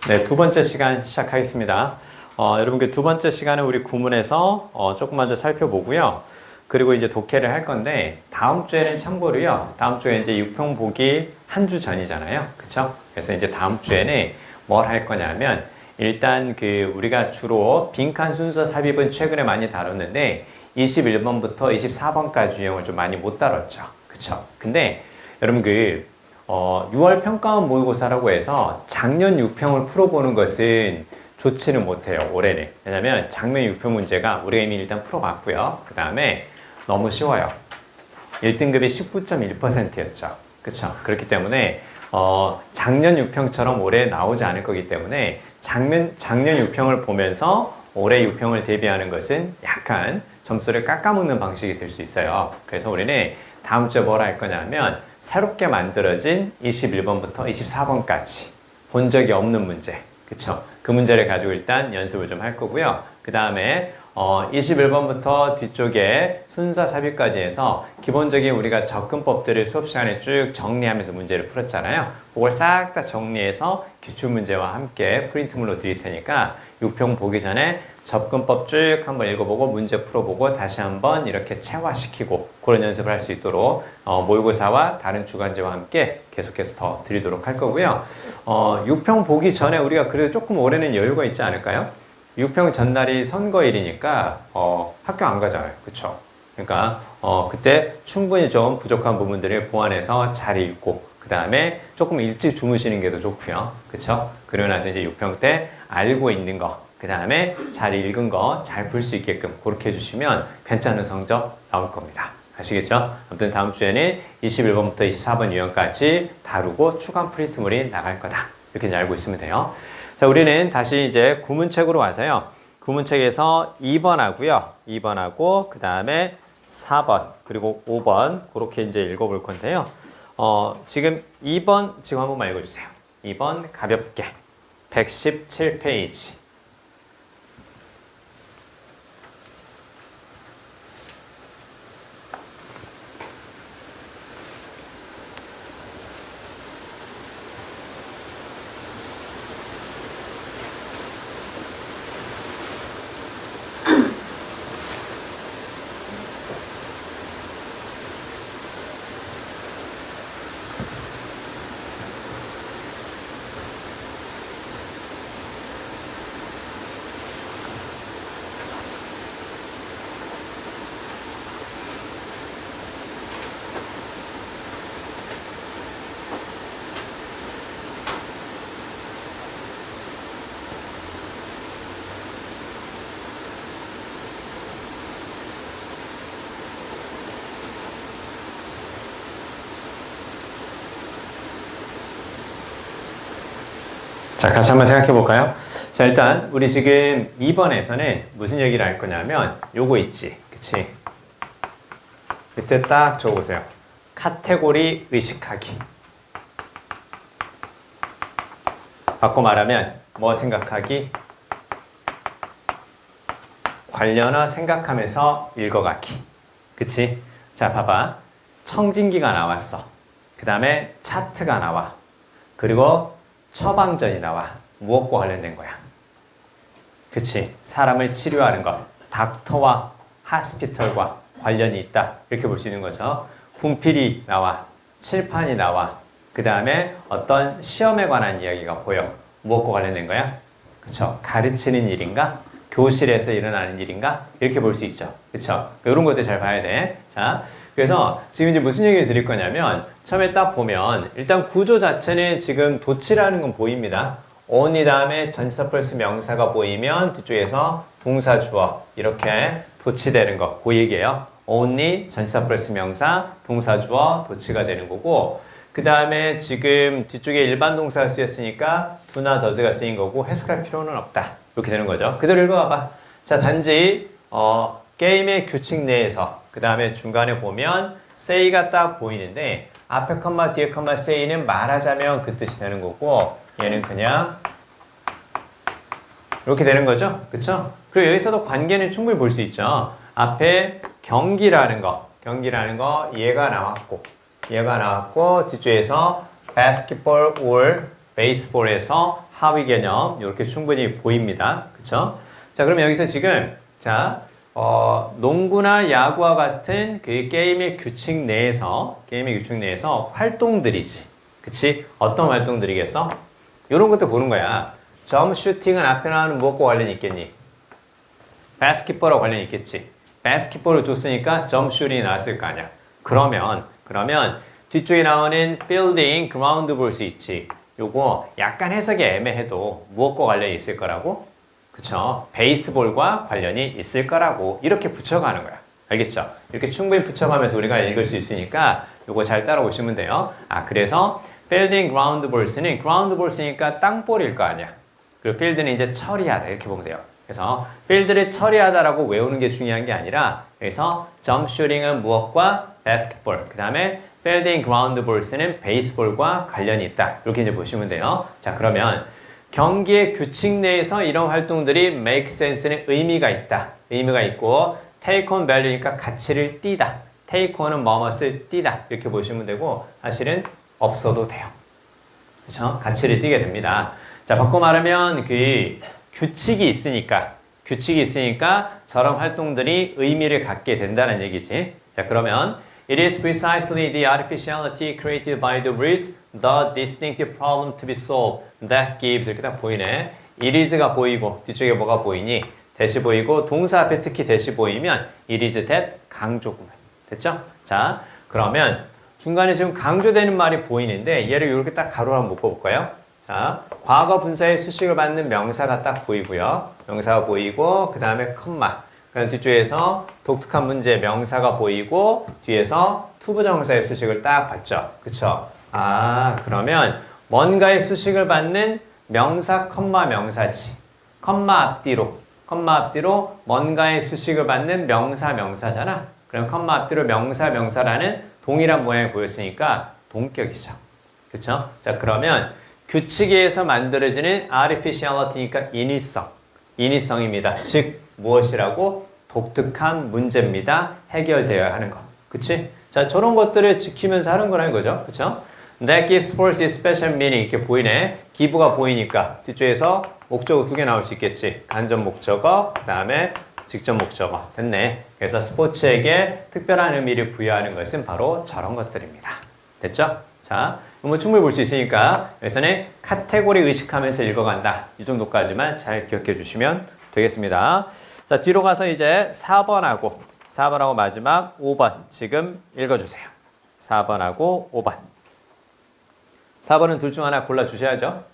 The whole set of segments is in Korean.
네, 두 번째 시간 시작하겠습니다. 여러분 그 두 번째 시간은 우리 구문에서 조금 먼저 살펴보고요. 그리고 이제 독해를 할 건데 다음 주에는 참고로요. 다음 주에 이제 육평 보기 한 주 전이잖아요. 그쵸? 그래서 이제 다음 주에는 뭘 할 거냐면 일단 그 우리가 주로 빈칸 순서 삽입은 최근에 많이 다뤘는데 21번부터 24번까지 유형을 좀 많이 못 다뤘죠. 그쵸? 근데 여러분 6월 평가원 모의고사라고 해서 작년 6평을 풀어보는 것은 좋지는 못해요, 올해는. 왜냐면 작년 6평 문제가 우리가 이미 일단 풀어봤고요. 그 다음에 너무 쉬워요. 1등급이 19.1%였죠. 그쵸? 그렇기 때문에 작년 6평처럼 올해 나오지 않을 거기 때문에 작년 6평을 보면서 올해 6평을 대비하는 것은 약간 점수를 깎아먹는 방식이 될 수 있어요. 그래서 우리는 다음 주에 뭘 할 거냐면 새롭게 만들어진 21번부터 24번까지 본 적이 없는 문제, 그쵸? 그 문제를 가지고 일단 연습을 좀 할 거고요. 그 다음에 21번부터 뒤쪽에 순서 삽입까지 해서 기본적인 우리가 접근법들을 수업 시간에 쭉 정리하면서 문제를 풀었잖아요. 그걸 싹 다 정리해서 기출문제와 함께 프린트물로 드릴 테니까 6평 보기 전에 접근법 쭉 한번 읽어보고 문제 풀어보고 다시 한번 이렇게 체화시키고 그런 연습을 할 수 있도록 모의고사와 다른 주간제와 함께 계속해서 더 드리도록 할 거고요. 6평 보기 전에 우리가 그래도 조금 올해는 여유가 있지 않을까요? 6평 전날이 선거일이니까 학교 안 가잖아요. 그쵸? 그러니까 그때 충분히 좀 부족한 부분들을 보완해서 잘 읽고 그 다음에 조금 일찍 주무시는 게 더 좋고요. 그쵸? 그러고 나서 이제 6평 때 알고 있는 거 그 다음에 잘 읽은 거 잘 볼 수 있게끔 그렇게 해주시면 괜찮은 성적 나올 겁니다. 아시겠죠? 아무튼 다음 주에는 21번부터 24번 유형까지 다루고 추가 프린트물이 나갈 거다. 이렇게 이제 알고 있으면 돼요. 자, 우리는 다시 이제 구문책으로 와서요. 구문책에서 2번 하고요. 2번 하고 그 다음에 4번 그리고 5번 그렇게 이제 읽어볼 건데요. 지금 2번 지금 한번만 읽어주세요. 2번 가볍게 117페이지. 자, 같이 한번 생각해 볼까요? 자, 일단 우리 지금 2번에서는 무슨 얘기를 할 거냐면 요거 있지, 그치? 밑에 딱 적어보세요. 카테고리 의식하기. 바꿔 말하면 뭐 생각하기? 관련어 생각하면서 읽어가기. 그치? 자, 봐봐. 청진기가 나왔어. 그 다음에 차트가 나와. 그리고 처방전이 나와. 무엇과 관련된 거야? 그치? 사람을 치료하는 것. 닥터와 하스피털과 관련이 있다. 이렇게 볼 수 있는 거죠. 분필이 나와. 칠판이 나와. 그 다음에 어떤 시험에 관한 이야기가 보여. 무엇과 관련된 거야? 그쵸? 가르치는 일인가? 교실에서 일어나는 일인가? 이렇게 볼 수 있죠. 그쵸? 이런 것들 잘 봐야 돼. 자, 그래서 지금 이제 무슨 얘기를 드릴 거냐면 처음에 딱 보면 일단 구조 자체는 지금 도치라는 건 보입니다. on이 다음에 전치사 플러스 명사가 보이면 뒤쪽에서 동사 주어 이렇게 도치되는 거. 그 얘기예요. only 전치사 플러스 명사 동사 주어 도치가 되는 거고 그 다음에 지금 뒤쪽에 일반 동사가 쓰였으니까 do나 does가 쓰인 거고 해석할 필요는 없다. 이렇게 되는 거죠. 그대로 읽어봐봐. 자, 단지 게임의 규칙 내에서 그 다음에 중간에 보면 say가 딱 보이는데 앞에 컴마 뒤에 컴마 say는 말하자면 그 뜻이 되는 거고 얘는 그냥 이렇게 되는 거죠. 그쵸? 그리고 여기서도 관계는 충분히 볼 수 있죠. 앞에 경기라는 거 얘가 나왔고 뒤쪽에서 basketball or baseball에서 하위 개념 이렇게 충분히 보입니다. 그쵸? 자, 그러면 여기서 지금 자, 농구나 야구와 같은 그 게임의 규칙 내에서 활동들이지. 그치? 어떤 활동들이겠어? 이런 것도 보는 거야. 점 슈팅은 앞에 나오는 무엇과 관련이 있겠니? 바스켓볼과 관련이 있겠지. 바스켓볼을 줬으니까 점 슈팅이 나왔을 거 아니야. 그러면 뒤쪽에 나오는 필딩, 그라운드 볼 수 있지. 요거 약간 해석이 애매해도 무엇과 관련이 있을 거라고? 그쵸? 베이스볼과 관련이 있을 거라고 이렇게 붙여가는 거야. 알겠죠? 이렇게 충분히 붙여가면서 우리가 읽을 수 있으니까 요거 잘 따라오시면 돼요. 그래서 필딩, 그라운드 볼스는 그라운드 볼스니까 땅볼일 거 아니야. 그리고 필드는 이제 처리하다 이렇게 보면 돼요. 그래서 필드를 처리하다라고 외우는 게 중요한 게 아니라 그래서 점프 슈팅은 무엇과 바스켓볼, 그 다음에 필딩, 그라운드 볼스는 베이스볼과 관련이 있다. 이렇게 이제 보시면 돼요. 자, 그러면 경기의 규칙 내에서 이런 활동들이 make sense는 의미가 있다. 의미가 있고 take on value니까 가치를 띠다. take on은 뭐뭇을 띠다. 이렇게 보시면 되고 사실은 없어도 돼요. 그렇죠? 가치를 띠게 됩니다. 자, 바꿔 말하면 그 규칙이 있으니까 저런 활동들이 의미를 갖게 된다는 얘기지. 자, 그러면 It is precisely the artificiality created by the rules, the distinctive problem to be solved that gives 이렇게 딱 보이네. It is가 보이고 뒤쪽에 뭐가 보이니? 대시 보이고 동사 앞에 특히 대시 보이면 it is that 강조구문. 됐죠? 자, 그러면 중간에 지금 강조되는 말이 보이는데 얘를 이렇게 딱 가로로 한번 묶어볼까요? 자, 과거 분사의 수식을 받는 명사가 딱 보이고요. 명사가 보이고 그 다음에 컴마. 그다음 뒤쪽에서 독특한 문제 명사가 보이고 뒤에서 투부정사의 수식을 딱 봤죠. 그쵸? 그러면 뭔가의 수식을 받는 명사, 컴마 명사지. 컴마 앞뒤로 뭔가의 수식을 받는 명사, 명사잖아. 그럼 컴마 앞뒤로 명사, 명사라는 동일한 모양이 보였으니까 동격이죠. 그쵸? 자, 그러면 규칙에 의해서 만들어지는 artificiality니까 인위성입니다. 즉 무엇이라고? 독특한 문제입니다. 해결되어야 하는 것. 그치? 자, 저런 것들을 지키면서 하는 거라는 거죠. 그쵸? That gives sports its special meaning. 이렇게 보이네. 기부가 보이니까 뒤쪽에서 목적어 두 개 나올 수 있겠지. 간접 목적어, 그 다음에 직접 목적어. 됐네. 그래서 스포츠에게 특별한 의미를 부여하는 것은 바로 저런 것들입니다. 됐죠? 자, 뭐 충분히 볼 수 있으니까 여기서는 카테고리 의식하면서 읽어간다. 이 정도까지만 잘 기억해 주시면 되겠습니다. 자, 뒤로 가서 이제 4번하고 마지막 5번 지금 읽어주세요. 4번하고 5번. 4번은 둘 중 하나 골라주셔야죠.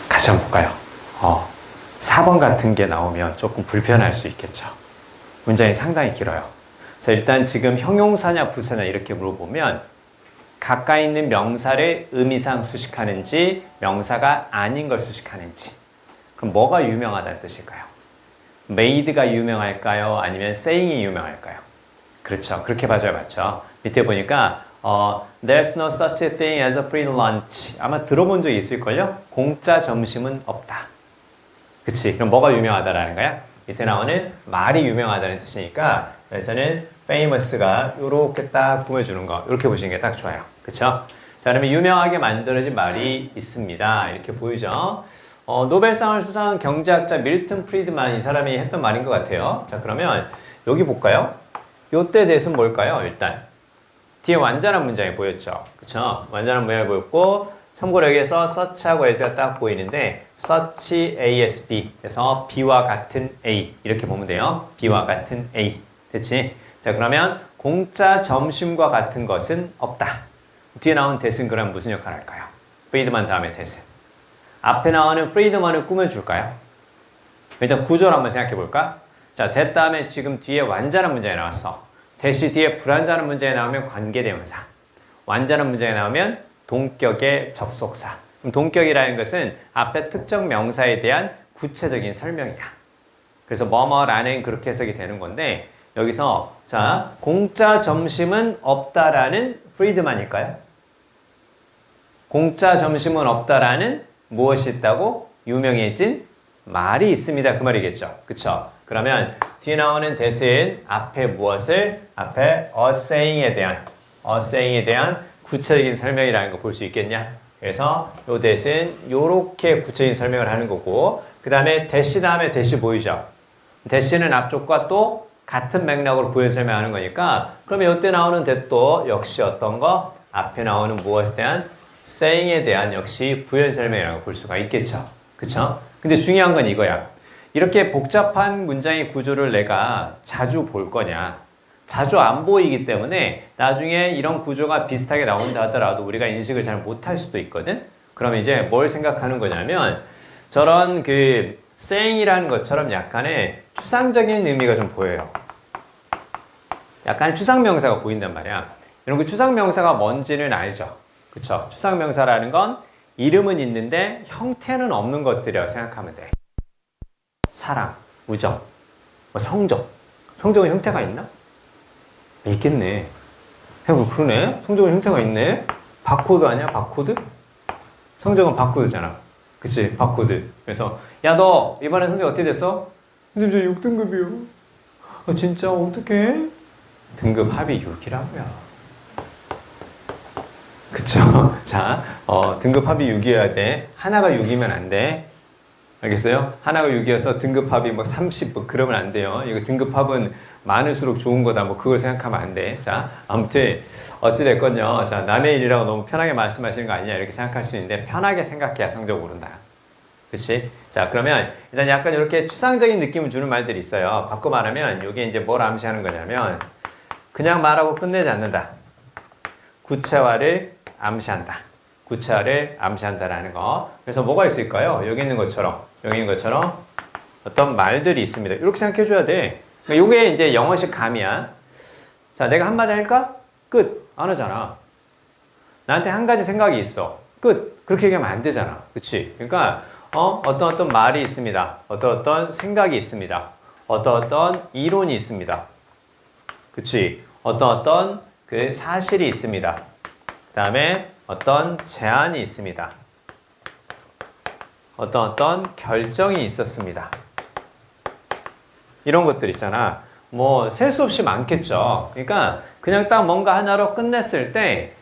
같이 한번 볼까요? 4번 같은 게 나오면 조금 불편할 수 있겠죠. 문장이 상당히 길어요. 자, 일단 지금 형용사냐 부사냐 이렇게 물어보면 가까이 있는 명사를 의미상 수식하는지 명사가 아닌 걸 수식하는지 그럼 뭐가 유명하다는 뜻일까요? made가 유명할까요? 아니면 saying이 유명할까요? 그렇죠. 그렇게 봐줘야 맞죠. 밑에 보니까 There's no such a thing as a free lunch. 아마 들어본 적이 있을걸요? 공짜 점심은 없다. 그치? 그럼 뭐가 유명하다라는 거야? 밑에 나오는 말이 유명하다는 뜻이니까 여기서는 famous가 요렇게 딱 꾸며주는 거 이렇게 보시는 게 딱 좋아요. 그쵸? 자, 그러면 유명하게 만들어진 말이 있습니다. 이렇게 보이죠? 노벨상을 수상한 경제학자 밀턴 프리드만 이 사람이 했던 말인 것 같아요. 자, 그러면 여기 볼까요? 요때 대해서는 뭘까요? 일단 뒤에 완전한 문장이 보였죠. 그쵸? 완전한 문장이 보였고 참고로 여기에서 such하고 as가 딱 보이는데 such ASB 그래서 B와 같은 A 이렇게 보면 돼요. B와 같은 A 됐지? 자, 그러면 공짜 점심과 같은 것은 없다. 뒤에 나온 that은 그럼 무슨 역할을 할까요? 프리드만 다음에 that은 앞에 나오는 프리드만을 꾸며줄까요? 일단 구조를 한번 생각해 볼까? 자, that 다음에 지금 뒤에 완전한 문장이 나왔어. that이 뒤에 불완전한 문장이 나오면 관계대명사, 완전한 문장이 나오면 동격의 접속사. 그럼 동격이라는 것은 앞에 특정 명사에 대한 구체적인 설명이야. 그래서 뭐뭐라는 그렇게 해석이 되는 건데 여기서 자, 공짜 점심은 없다라는 프리드만일까요? 공짜 점심은 없다라는 무엇이 있다고? 유명해진 말이 있습니다. 그 말이겠죠. 그쵸? 그러면 뒤에 나오는 that은 앞에 무엇을? 앞에 a saying에 대한 구체적인 설명이라는 거 볼 수 있겠냐? 그래서 요 that은 요렇게 구체적인 설명을 하는 거고 그 다음에 that 다음에 that이 보이죠? that는 앞쪽과 또 같은 맥락으로 부연 설명하는 거니까 그러면 이때 나오는 that도 역시 어떤 거? 앞에 나오는 무엇에 대한 saying에 대한 역시 부연 설명이라고 볼 수가 있겠죠. 그쵸? 근데 중요한 건 이거야. 이렇게 복잡한 문장의 구조를 내가 자주 볼 거냐? 자주 안 보이기 때문에 나중에 이런 구조가 비슷하게 나온다 하더라도 우리가 인식을 잘 못할 수도 있거든? 그럼 이제 뭘 생각하는 거냐면 저런 그 saying이라는 것처럼 약간의 추상적인 의미가 좀 보여요. 약간 추상명사가 보인단 말이야. 이런 그 추상명사가 뭔지는 알죠? 그쵸? 추상명사라는 건 이름은 있는데 형태는 없는 것들이라고 생각하면 돼. 사랑, 우정, 뭐 성적. 성적은 형태가 있나? 있겠네. 그러네. 성적은 형태가 있네. 바코드 아니야? 바코드? 성적은 바코드잖아. 그치? 바코드. 그래서 야, 너 이번에 성적 어떻게 됐어? 선생님, 저 6등급이요. 진짜 어떡해? 등급 합이 6이라고요. 그쵸? 자, 등급 합이 6이어야 돼. 하나가 6이면 안 돼. 알겠어요? 하나가 6이어서 등급 합이 뭐 30, 뭐 그러면 안 돼요. 이거 등급 합은 많을수록 좋은 거다. 뭐 그걸 생각하면 안 돼. 자, 아무튼 어찌됐건요. 자, 남의 일이라고 너무 편하게 말씀하시는 거 아니냐 이렇게 생각할 수 있는데 편하게 생각해야 성적 오른다. 그치? 자, 그러면 일단 약간 이렇게 추상적인 느낌을 주는 말들이 있어요. 바꿔 말하면 이게 이제 뭘 암시하는 거냐면 그냥 말하고 끝내지 않는다. 구체화를 암시한다. 구체화를 암시한다라는 거. 그래서 뭐가 있을까요? 여기 있는 것처럼 어떤 말들이 있습니다. 이렇게 생각해 줘야 돼. 그러니까 이게 이제 영어식 감이야. 자, 내가 한마디 할까? 끝. 안 하잖아. 나한테 한 가지 생각이 있어. 끝. 그렇게 얘기하면 안 되잖아. 그치? 그러니까 어떤 말이 있습니다. 어떤 생각이 있습니다. 어떤 이론이 있습니다. 그치? 어떤 그 사실이 있습니다. 그 다음에 어떤 제안이 있습니다. 어떤 결정이 있었습니다. 이런 것들 있잖아. 뭐 셀 수 없이 많겠죠. 그러니까 그냥 딱 뭔가 하나로 끝냈을 때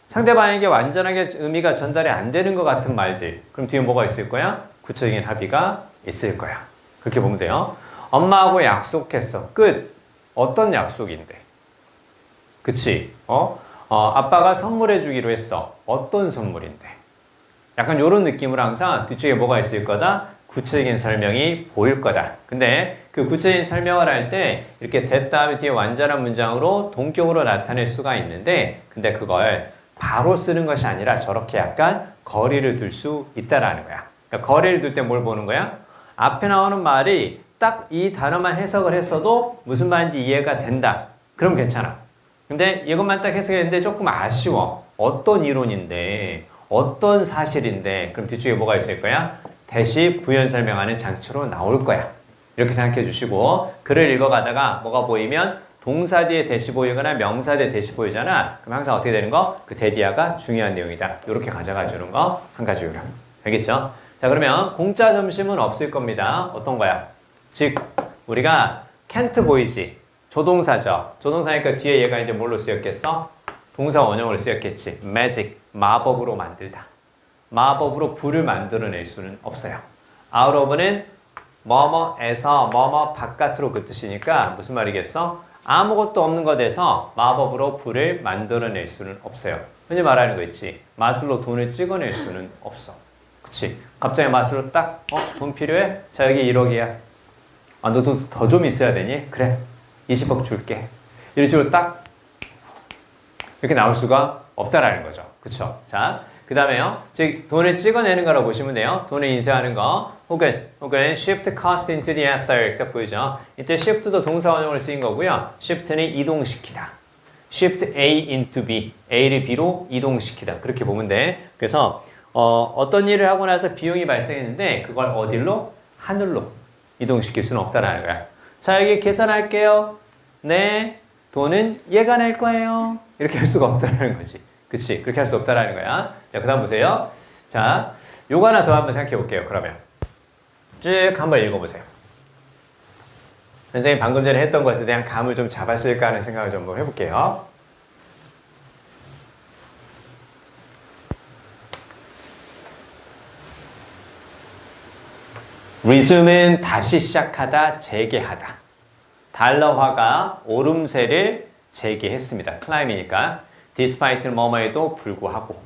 상대방에게 완전하게 의미가 전달이 안 되는 것 같은 말들. 그럼 뒤에 뭐가 있을 거야? 구체적인 합의가 있을 거야. 그렇게 보면 돼요. 엄마하고 약속했어. 끝. 어떤 약속인데? 그치? 아빠가 선물해 주기로 했어. 어떤 선물인데? 약간 이런 느낌으로 항상 뒤쪽에 뭐가 있을 거다? 구체적인 설명이 보일 거다. 근데 그 구체적인 설명을 할 때 이렇게 that 다음에 뒤에 완전한 문장으로 동격으로 나타낼 수가 있는데 근데 그걸 바로 쓰는 것이 아니라 저렇게 약간 거리를 둘 수 있다라는 거야. 그러니까 거리를 둘 때 뭘 보는 거야? 앞에 나오는 말이 딱 이 단어만 해석을 했어도 무슨 말인지 이해가 된다. 그럼 괜찮아. 근데 이것만 딱 해석했는데 조금 아쉬워. 어떤 이론인데, 어떤 사실인데, 그럼 뒤쪽에 뭐가 있을 거야? 대시 부연 설명하는 장치로 나올 거야. 이렇게 생각해 주시고 글을 읽어가다가 뭐가 보이면 동사 뒤에 대시 보이거나 명사 뒤에 대시 보이잖아. 그럼 항상 어떻게 되는 거? 그 대디어가 중요한 내용이다. 이렇게 가져가 주는 거 한 가지 요령. 알겠죠? 자, 그러면 공짜 점심은 없을 겁니다. 어떤 거야? 즉 우리가 can't 보이지. 조동사죠. 조동사니까 뒤에 얘가 이제 뭘로 쓰였겠어? 동사 원형으로 쓰였겠지. magic, 마법으로 만들다. 마법으로 불을 만들어낼 수는 없어요. out of는 뭐뭐에서 뭐뭐 바깥으로 그 뜻이니까 무슨 말이겠어? 아무것도 없는 것에서 마법으로 불을 만들어낼 수는 없어요. 흔히 말하는 거 있지. 마술로 돈을 찍어낼 수는 없어. 그치? 갑자기 마술로 딱 돈 필요해? 자, 여기 1억이야. 아, 너도 더 좀 있어야 되니? 그래. 20억 줄게. 이런 식으로 딱 이렇게 나올 수가 없다라는 거죠. 그쵸? 자, 그 다음에요. 즉, 돈을 찍어내는 거라고 보시면 돼요. 돈을 인쇄하는 거. 혹은 shift cost into the ether. 딱 보이죠? 이때 shift도 동사 원형으로 쓰인 거고요. shift는 이동시키다. shift A into B. A를 B로 이동시키다. 그렇게 보면 돼. 그래서 어떤 일을 하고 나서 비용이 발생했는데 그걸 어디로? 하늘로 이동시킬 수는 없다라는 거야. 자, 여기 계산할게요. 네. 돈은 얘가 낼 거예요. 이렇게 할 수가 없다라는 거지. 그치? 그렇게 할 수 없다라는 거야. 자, 그 다음 보세요. 자, 요거 하나 더 한번 생각해 볼게요. 그러면 쭉 한번 읽어보세요. 선생님 방금 전에 했던 것에 대한 감을 좀 잡았을까 하는 생각을 좀 해볼게요. resume은 다시 시작하다, 재개하다. 달러화가 오름세를 재개했습니다. 클라임이니까. despite는 뭐뭐에도 불구하고.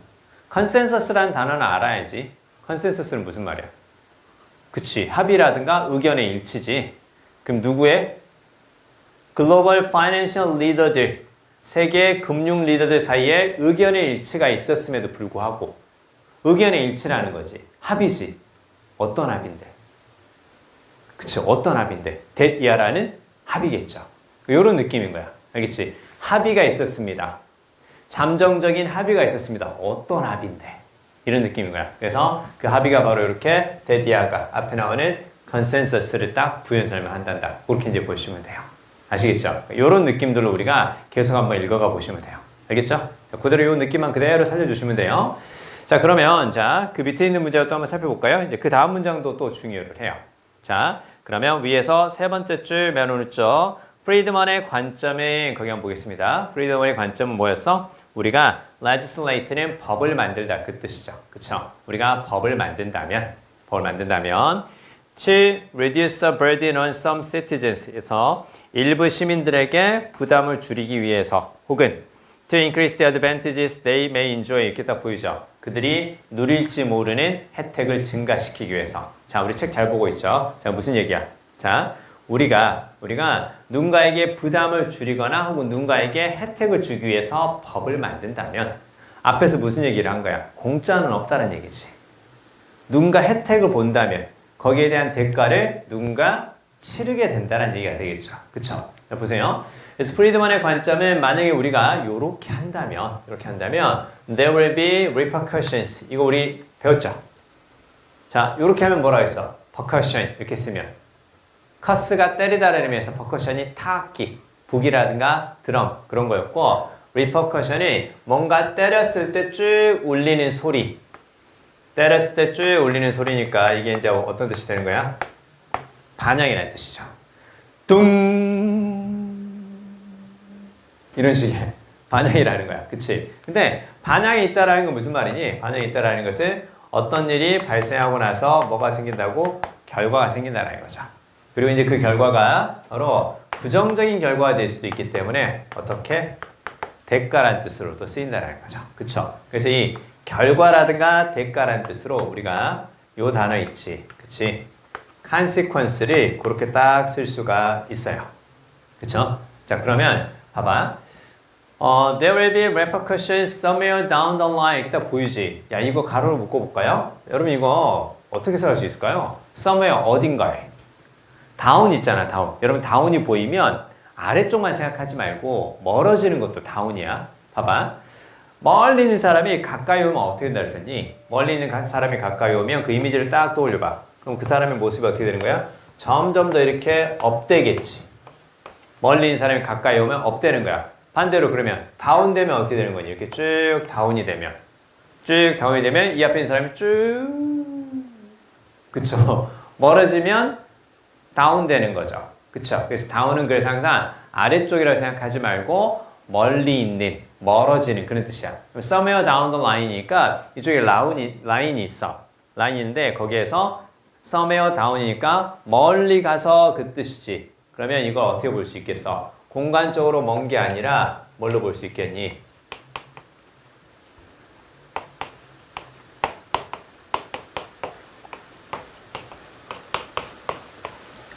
consensus라는 단어는 알아야지. consensus는 무슨 말이야? 그치. 합의라든가 의견의 일치지. 그럼 누구의? 글로벌 파이낸셜 리더들, 세계 금융 리더들 사이에 의견의 일치가 있었음에도 불구하고. 의견의 일치라는 거지. 합의지. 어떤 합의인데? 그치. 어떤 합의인데? 대이하라는 합의겠죠. 이런 느낌인 거야. 알겠지? 합의가 있었습니다. 잠정적인 합의가 있었습니다. 어떤 합의인데? 이런 느낌인 거야. 그래서 그 합의가 바로 이렇게 대디아가 앞에 나오는 컨센서스를 딱 부연 설명한단다. 그렇게 이제 보시면 돼요. 아시겠죠? 이런 느낌들로 우리가 계속 한번 읽어가 보시면 돼요. 알겠죠? 자, 그대로 이 느낌만 그대로 살려주시면 돼요. 자, 그러면 자, 그 밑에 있는 문제를 또 한번 살펴볼까요? 이제 그 다음 문장도 또 중요를 해요. 자, 그러면 위에서 세 번째 줄 맨 오른쪽 프리드먼의 관점은 거기 한번 보겠습니다. 프리드먼의 관점은 뭐였어? 우리가 legislate는 법을 만들다 그 뜻이죠. 그쵸? 우리가 법을 만든다면 to reduce the burden on some citizens에서 일부 시민들에게 부담을 줄이기 위해서 혹은 to increase the advantages they may enjoy 이렇게 딱 보이죠. 그들이 누릴지 모르는 혜택을 증가시키기 위해서. 자, 우리 책 잘 보고 있죠? 자, 무슨 얘기야? 자, 우리가 누군가에게 부담을 줄이거나 혹은 누군가에게 혜택을 주기 위해서 법을 만든다면 앞에서 무슨 얘기를 한 거야? 공짜는 없다는 얘기지. 누군가 혜택을 본다면 거기에 대한 대가를 누군가 치르게 된다는 얘기가 되겠죠. 그쵸? 자, 보세요. 그래서 프리드먼의 관점은 만약에 우리가 이렇게 한다면 there will be repercussions. 이거 우리 배웠죠? 자, 이렇게 하면 뭐라고 했어? percussion 이렇게 쓰면 커스가 때리다라는 의미에서 퍼커션이 타악기, 북이라든가 드럼 그런 거였고 리퍼커션이 뭔가 때렸을 때 쭉 울리는 소리 때렸을 때 쭉 울리는 소리니까 이게 이제 어떤 뜻이 되는 거야? 반향이라는 뜻이죠. 뚱 이런 식의 반향이라는 거야. 그치? 근데 반향이 있다라는 건 무슨 말이니? 반향이 있다라는 것은 어떤 일이 발생하고 나서 뭐가 생긴다고? 결과가 생긴다는 거죠. 그리고 이제 그 결과가 바로 부정적인 결과가 될 수도 있기 때문에 어떻게? 대가라는 뜻으로도 쓰인다는 거죠. 그쵸? 그래서 이 결과라든가 대가라는 뜻으로 우리가 요 단어 있지. 그치? consequence를 그렇게 딱 쓸 수가 있어요. 그쵸? 자, 그러면 봐봐. There will be repercussions somewhere down the line. 이렇게 딱 보이지? 야, 이거 가로로 묶어볼까요? 여러분 이거 어떻게 써할 수 있을까요? somewhere 어딘가에. 다운 있잖아, 다운. 여러분 다운이 보이면 아래쪽만 생각하지 말고 멀어지는 것도 다운이야. 봐봐. 멀리 있는 사람이 가까이 오면 어떻게 된다 그랬니? 멀리 있는 사람이 가까이 오면 그 이미지를 딱 떠올려봐. 그럼 그 사람의 모습이 어떻게 되는 거야? 점점 더 이렇게 업되겠지. 멀리 있는 사람이 가까이 오면 업 되는 거야. 반대로 그러면 다운 되면 어떻게 되는 거니? 이렇게 쭉 다운이 되면 이 앞에 있는 사람이 쭉 그쵸? 멀어지면 다운 되는 거죠. 그쵸? 그래서 다운은 그래서 항상 아래쪽이라고 생각하지 말고 멀리 있는, 멀어지는 그런 뜻이야. somewhere down the line이니까 이쪽에 라인이 있어. 라인이 있는데 거기에서 somewhere down이니까 멀리 가서 그 뜻이지. 그러면 이걸 어떻게 볼 수 있겠어? 공간적으로 먼 게 아니라 뭘로 볼 수 있겠니?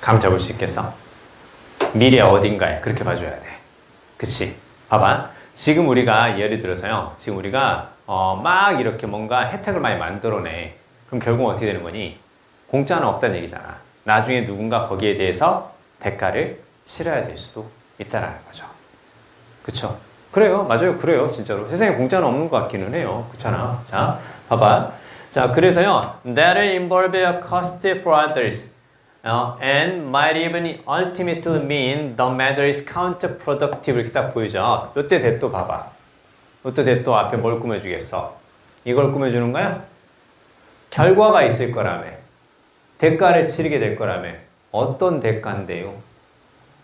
감 잡을 수 있겠어? 미래 어딘가에 그렇게 봐줘야 돼. 그치? 봐봐. 지금 우리가 예를 들어서요. 지금 우리가 막 이렇게 뭔가 혜택을 많이 만들어내. 그럼 결국 어떻게 되는 거니? 공짜는 없다는 얘기잖아. 나중에 누군가 거기에 대해서 대가를 치러야 될 수도 있다라는 거죠. 그쵸? 그래요. 맞아요. 그래요. 진짜로. 세상에 공짜는 없는 것 같기는 해요. 그렇잖아. 자, 봐봐. 자, 그래서요. That'll involve a cost for others. And might even ultimately mean the measure is counterproductive. 이렇게 딱 보이죠? 이때 대또 봐봐. 이때 대또 앞에 뭘 꾸며주겠어? 이걸 꾸며주는 거야? 결과가 있을 거라며. 대가를 치르게 될 거라며. 어떤 대가인데요?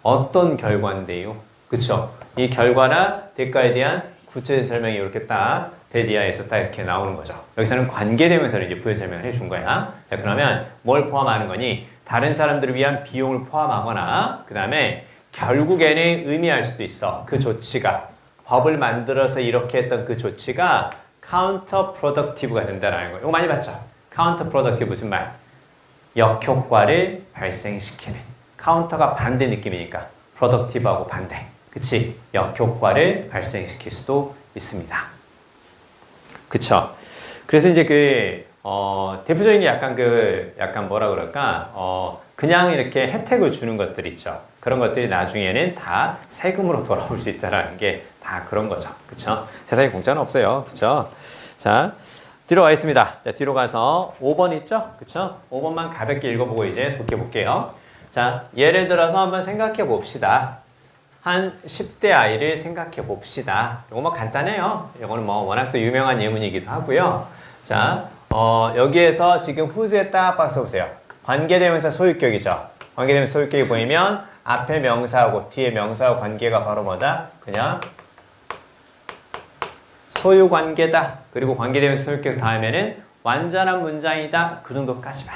어떤 결과인데요? 그쵸? 이 결과나 대가에 대한 구체적인 설명이 이렇게 딱 대디아에서 딱 이렇게 나오는 거죠. 여기서는 관계대명사를 이제 부여 설명을 해준 거야. 자, 그러면 뭘 포함하는 거니? 다른 사람들을 위한 비용을 포함하거나 그 다음에 결국에는 의미할 수도 있어. 그 조치가 법을 만들어서 이렇게 했던 그 조치가 counterproductive가 된다는 거예요. 이거 많이 봤죠? counterproductive 무슨 말? 역효과를 발생시키는. counter가 반대 느낌이니까 productive하고 반대. 그치? 역효과를 발생시킬 수도 있습니다. 그쵸? 그래서 이제 대표적인 게 약간 뭐라 그럴까, 그냥 이렇게 혜택을 주는 것들 있죠. 그런 것들이 나중에는 다 세금으로 돌아올 수 있다는 게 다 그런 거죠. 그쵸? 세상에 공짜는 없어요. 그쵸? 자, 뒤로 가겠습니다. 자, 뒤로 가서 5번 있죠? 그쵸? 5번만 가볍게 읽어보고 이제 독해 볼게요. 자, 예를 들어서 한번 생각해 봅시다. 한 10대 아이를 생각해 봅시다. 이거 뭐 간단해요. 이거는 뭐 워낙 또 유명한 예문이기도 하고요. 자, 여기에서 지금 whose에 딱 박수 보세요. 관계대명사 소유격이죠. 관계대명사 소유격이 보이면 앞에 명사하고 뒤에 명사하고 관계가 바로 뭐다? 그냥 소유관계다. 그리고 관계대명사 소유격 다음에는 완전한 문장이다. 그 정도까지만.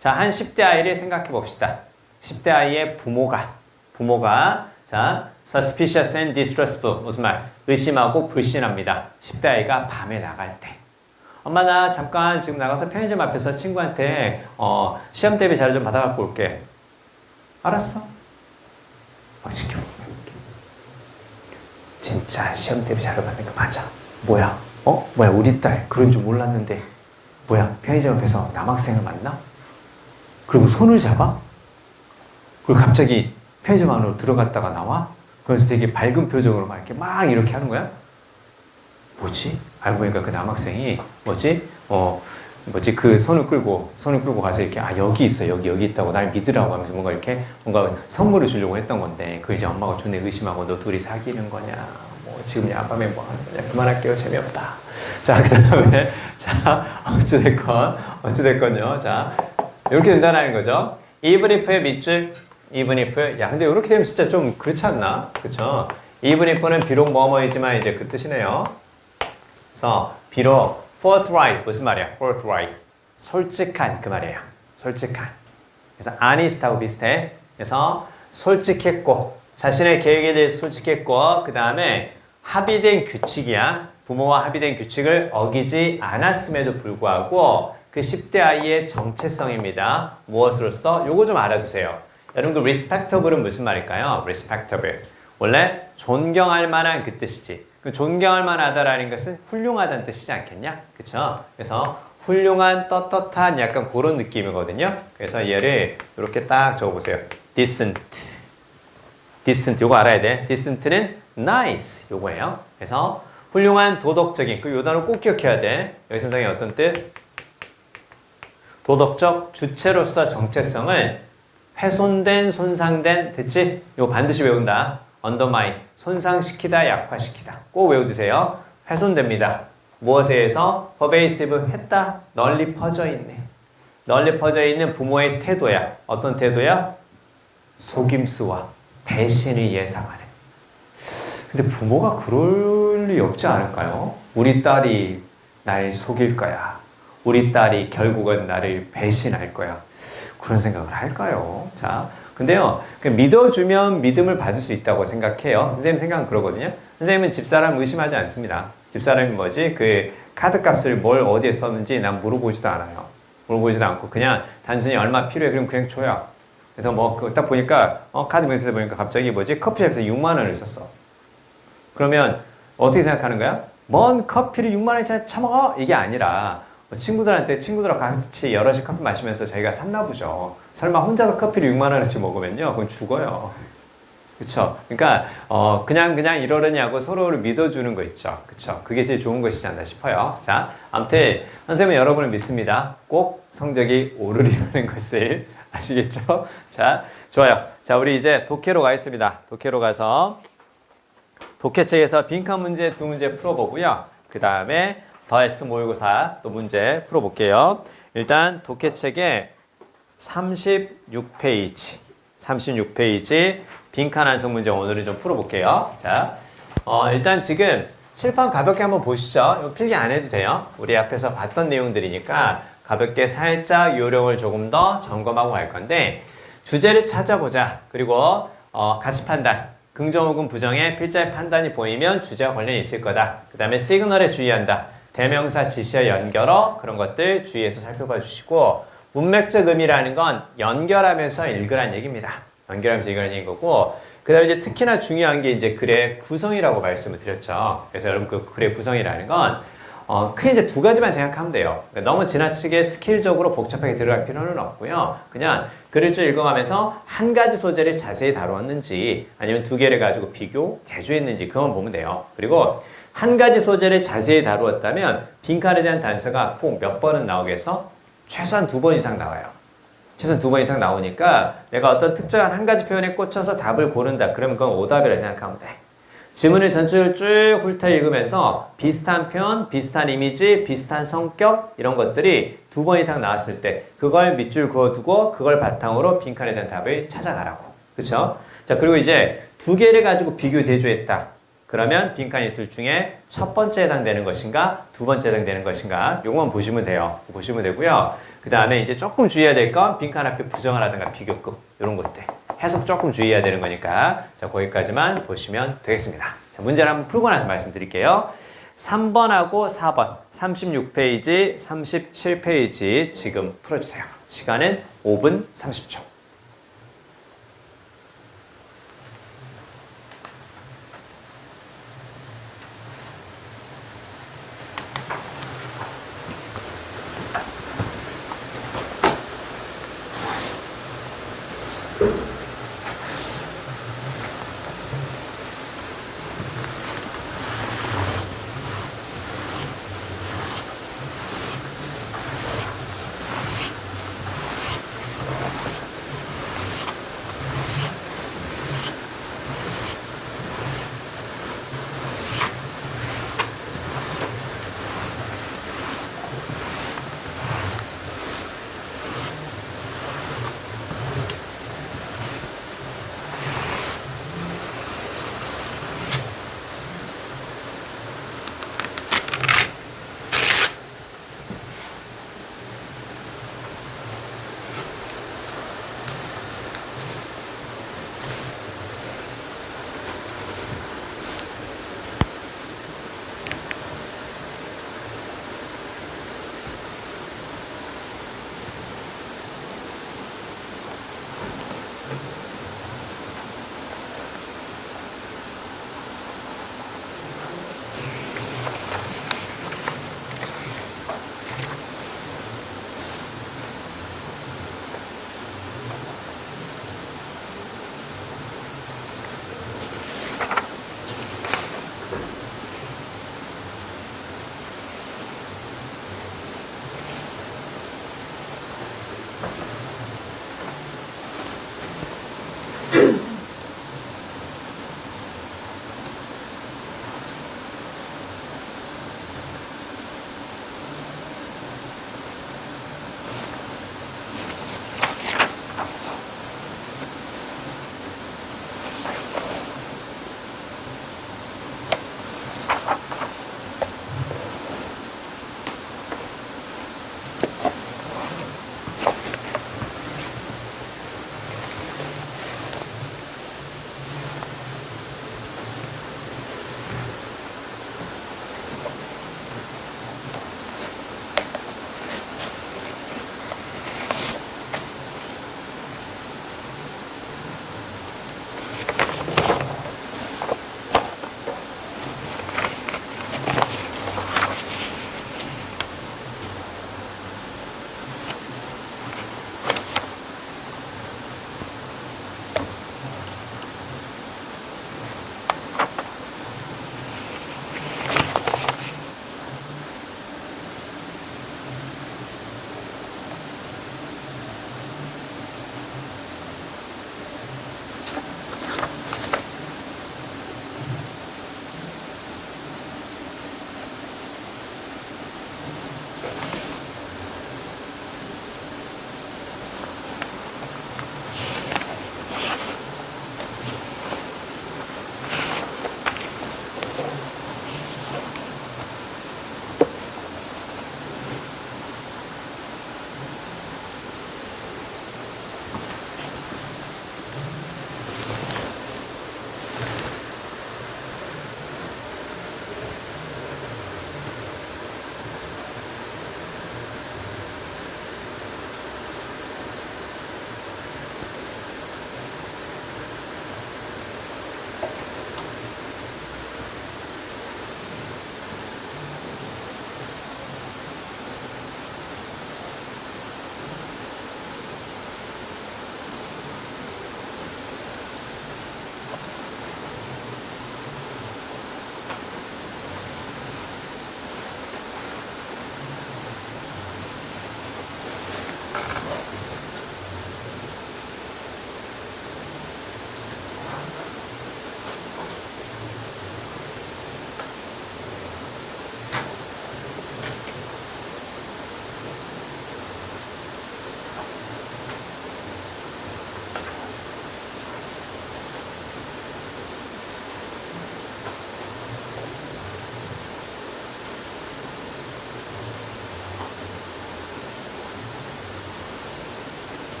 자, 한 10대 아이를 생각해 봅시다. 10대 아이의 부모가 자, suspicious and distrustful. 무슨 말? 의심하고 불신합니다. 10대 아이가 밤에 나갈 때. 엄마 나 잠깐 지금 나가서 편의점 앞에서 친구한테 시험 대비 자료 좀 받아갖고 올게. 알았어. 막 지켜보고 진짜 시험 대비 자료 받는 거 맞아. 뭐야? 뭐야 우리 딸 그런 줄 몰랐는데 뭐야 편의점 앞에서 남학생을 만나? 그리고 손을 잡아? 그리고 갑자기 편의점 안으로 들어갔다가 나와? 그래서 되게 밝은 표정으로 막 이렇게 하는 거야? 뭐지? 알고 보니까 그 남학생이 그 손을 끌고 가서 이렇게 여기 있어 여기 있다고 날 믿으라고 하면서 뭔가 선물을 주려고 했던 건데 그 이제 엄마가 존나 의심하고 너 둘이 사귀는 거냐 뭐 지금 야밤에 뭐 하는 거냐 그만할게요 재미없다. 자 그다음에 자 어찌됐건요 자 이렇게 된다는 거죠. even if의 밑줄 even if 야 근데 이렇게 되면 진짜 좀 그렇지 않나 그쵸? even if는 비록 뭐뭐이지만 이제 그 뜻이네요. 그래서 비록 forthright 무슨 말이야? forthright 솔직한 그 말이에요. 솔직한. 그래서 honest하고 비슷해. 그래서 솔직했고 자신의 계획에 대해서 솔직했고 그 다음에 합의된 규칙이야. 부모와 합의된 규칙을 어기지 않았음에도 불구하고 그 10대 아이의 정체성입니다. 무엇으로써? 요거 좀 알아두세요. 여러분 그 respectable은 무슨 말일까요? respectable 원래 존경할 만한 그 뜻이지. 그 존경할 만하다라는 것은 훌륭하다는 뜻이지 않겠냐? 그쵸? 그래서 훌륭한, 떳떳한 약간 그런 느낌이거든요. 그래서 얘를 이렇게 딱 적어보세요. decent. 요거 알아야 돼. decent는 nice. 요거예요. 그래서 훌륭한, 도덕적인. 그 요 단어 꼭 기억해야 돼. 여기 선생님 어떤 뜻? 도덕적 주체로서 정체성을 훼손된, 손상된, 됐지? 이거 반드시 외운다. undermine, 손상시키다, 약화시키다. 꼭 외워두세요. 훼손됩니다. 무엇에 의해서? pervasive, 했다, 널리 퍼져 있네. 널리 퍼져 있는 부모의 태도야. 어떤 태도야? 속임수와 배신을 예상하네. 근데 부모가 그럴 리 없지 않을까요? 우리 딸이 날 속일 거야. 우리 딸이 결국은 나를 배신할 거야. 그런 생각을 할까요? 자, 근데요, 믿어주면 믿음을 받을 수 있다고 생각해요. 선생님 생각은 그러거든요. 선생님은 집사람 의심하지 않습니다. 집사람이 뭐지? 그 카드 값을 뭘 어디에 썼는지 난 물어보지도 않아요. 물어보지도 않고 그냥 단순히 얼마 필요해? 그럼 그냥 줘요. 그래서 뭐 딱 보니까 카드 명세서 보니까 갑자기 뭐지? 커피숍에서 6만 원을 썼어. 그러면 어떻게 생각하는 거야? 뭔 커피를 6만 원짜리 처먹어? 이게 아니라 친구들하고 같이 여럿이 커피 마시면서 자기가 샀나 보죠. 설마 혼자서 커피를 6만 원어치 먹으면요, 그건 죽어요. 그쵸? 그러니까 그냥 이러려냐고 서로를 믿어주는 거 있죠. 그쵸? 그게 제일 좋은 것이지 않나 싶어요. 자, 아무튼 선생님은 여러분을 믿습니다. 꼭 성적이 오르리라는 것을 아시겠죠? 자, 좋아요. 자, 우리 이제 독해로 가겠습니다. 독해로 가서 독해책에서 빈칸 문제 두 문제 풀어보고요. 그 다음에 더S 모의고사 또 문제 풀어볼게요. 일단 독해책의 36페이지 빈칸 완성 문제 오늘은 좀 풀어볼게요. 자, 일단 지금 칠판 가볍게 한번 보시죠. 이거 필기 안 해도 돼요. 우리 앞에서 봤던 내용들이니까 가볍게 살짝 요령을 조금 더 점검하고 갈 건데, 주제를 찾아보자. 그리고 가치 판단, 긍정 혹은 부정의 필자의 판단이 보이면 주제와 관련이 있을 거다. 그 다음에 시그널에 주의한다. 대명사, 지시어, 연결어 그런 것들 주의해서 살펴봐 주시고, 문맥적 의미라는 건 연결하면서 읽으란 얘기입니다. 연결하면서 읽으란 얘기인 거고, 그 다음에 이제 특히나 중요한 게 이제 글의 구성이라고 말씀을 드렸죠. 그래서 여러분 그 글의 구성이라는 건 크게 이제 두 가지만 생각하면 돼요. 그러니까 너무 지나치게 스킬적으로 복잡하게 들어갈 필요는 없고요. 그냥 글을 쭉 읽어가면서 한 가지 소재를 자세히 다루었는지 아니면 두 개를 가지고 비교, 대조했는지 그것만 보면 돼요. 그리고 한 가지 소재를 자세히 다루었다면 빈칸에 대한 단서가 꼭 몇 번은 나오겠어? 최소한 2번 이상 나와요. 최소한 2번 이상 나오니까 내가 어떤 특정한 한 가지 표현에 꽂혀서 답을 고른다. 그러면 그건 오답이라고 생각하면 돼. 지문을 전체를 쭉 훑어 읽으면서 비슷한 표현, 비슷한 이미지, 비슷한 성격 이런 것들이 2번 이상 나왔을 때 그걸 밑줄 그어두고 그걸 바탕으로 빈칸에 대한 답을 찾아가라고. 그쵸? 자, 그리고 이제 두 개를 가지고 비교 대조했다. 그러면 빈칸이 둘 중에 첫 번째 해당되는 것인가, 두 번째 해당되는 것인가, 요것만 보시면 돼요. 보시면 되고요. 그 다음에 이제 조금 주의해야 될 건 빈칸 앞에 부정을 하든가 비교급, 이런 것들. 해석 조금 주의해야 되는 거니까. 자, 거기까지만 보시면 되겠습니다. 자, 문제를 한번 풀고 나서 말씀드릴게요. 3번하고 4번, 36페이지, 37페이지 지금 풀어주세요. 시간은 5분 30초.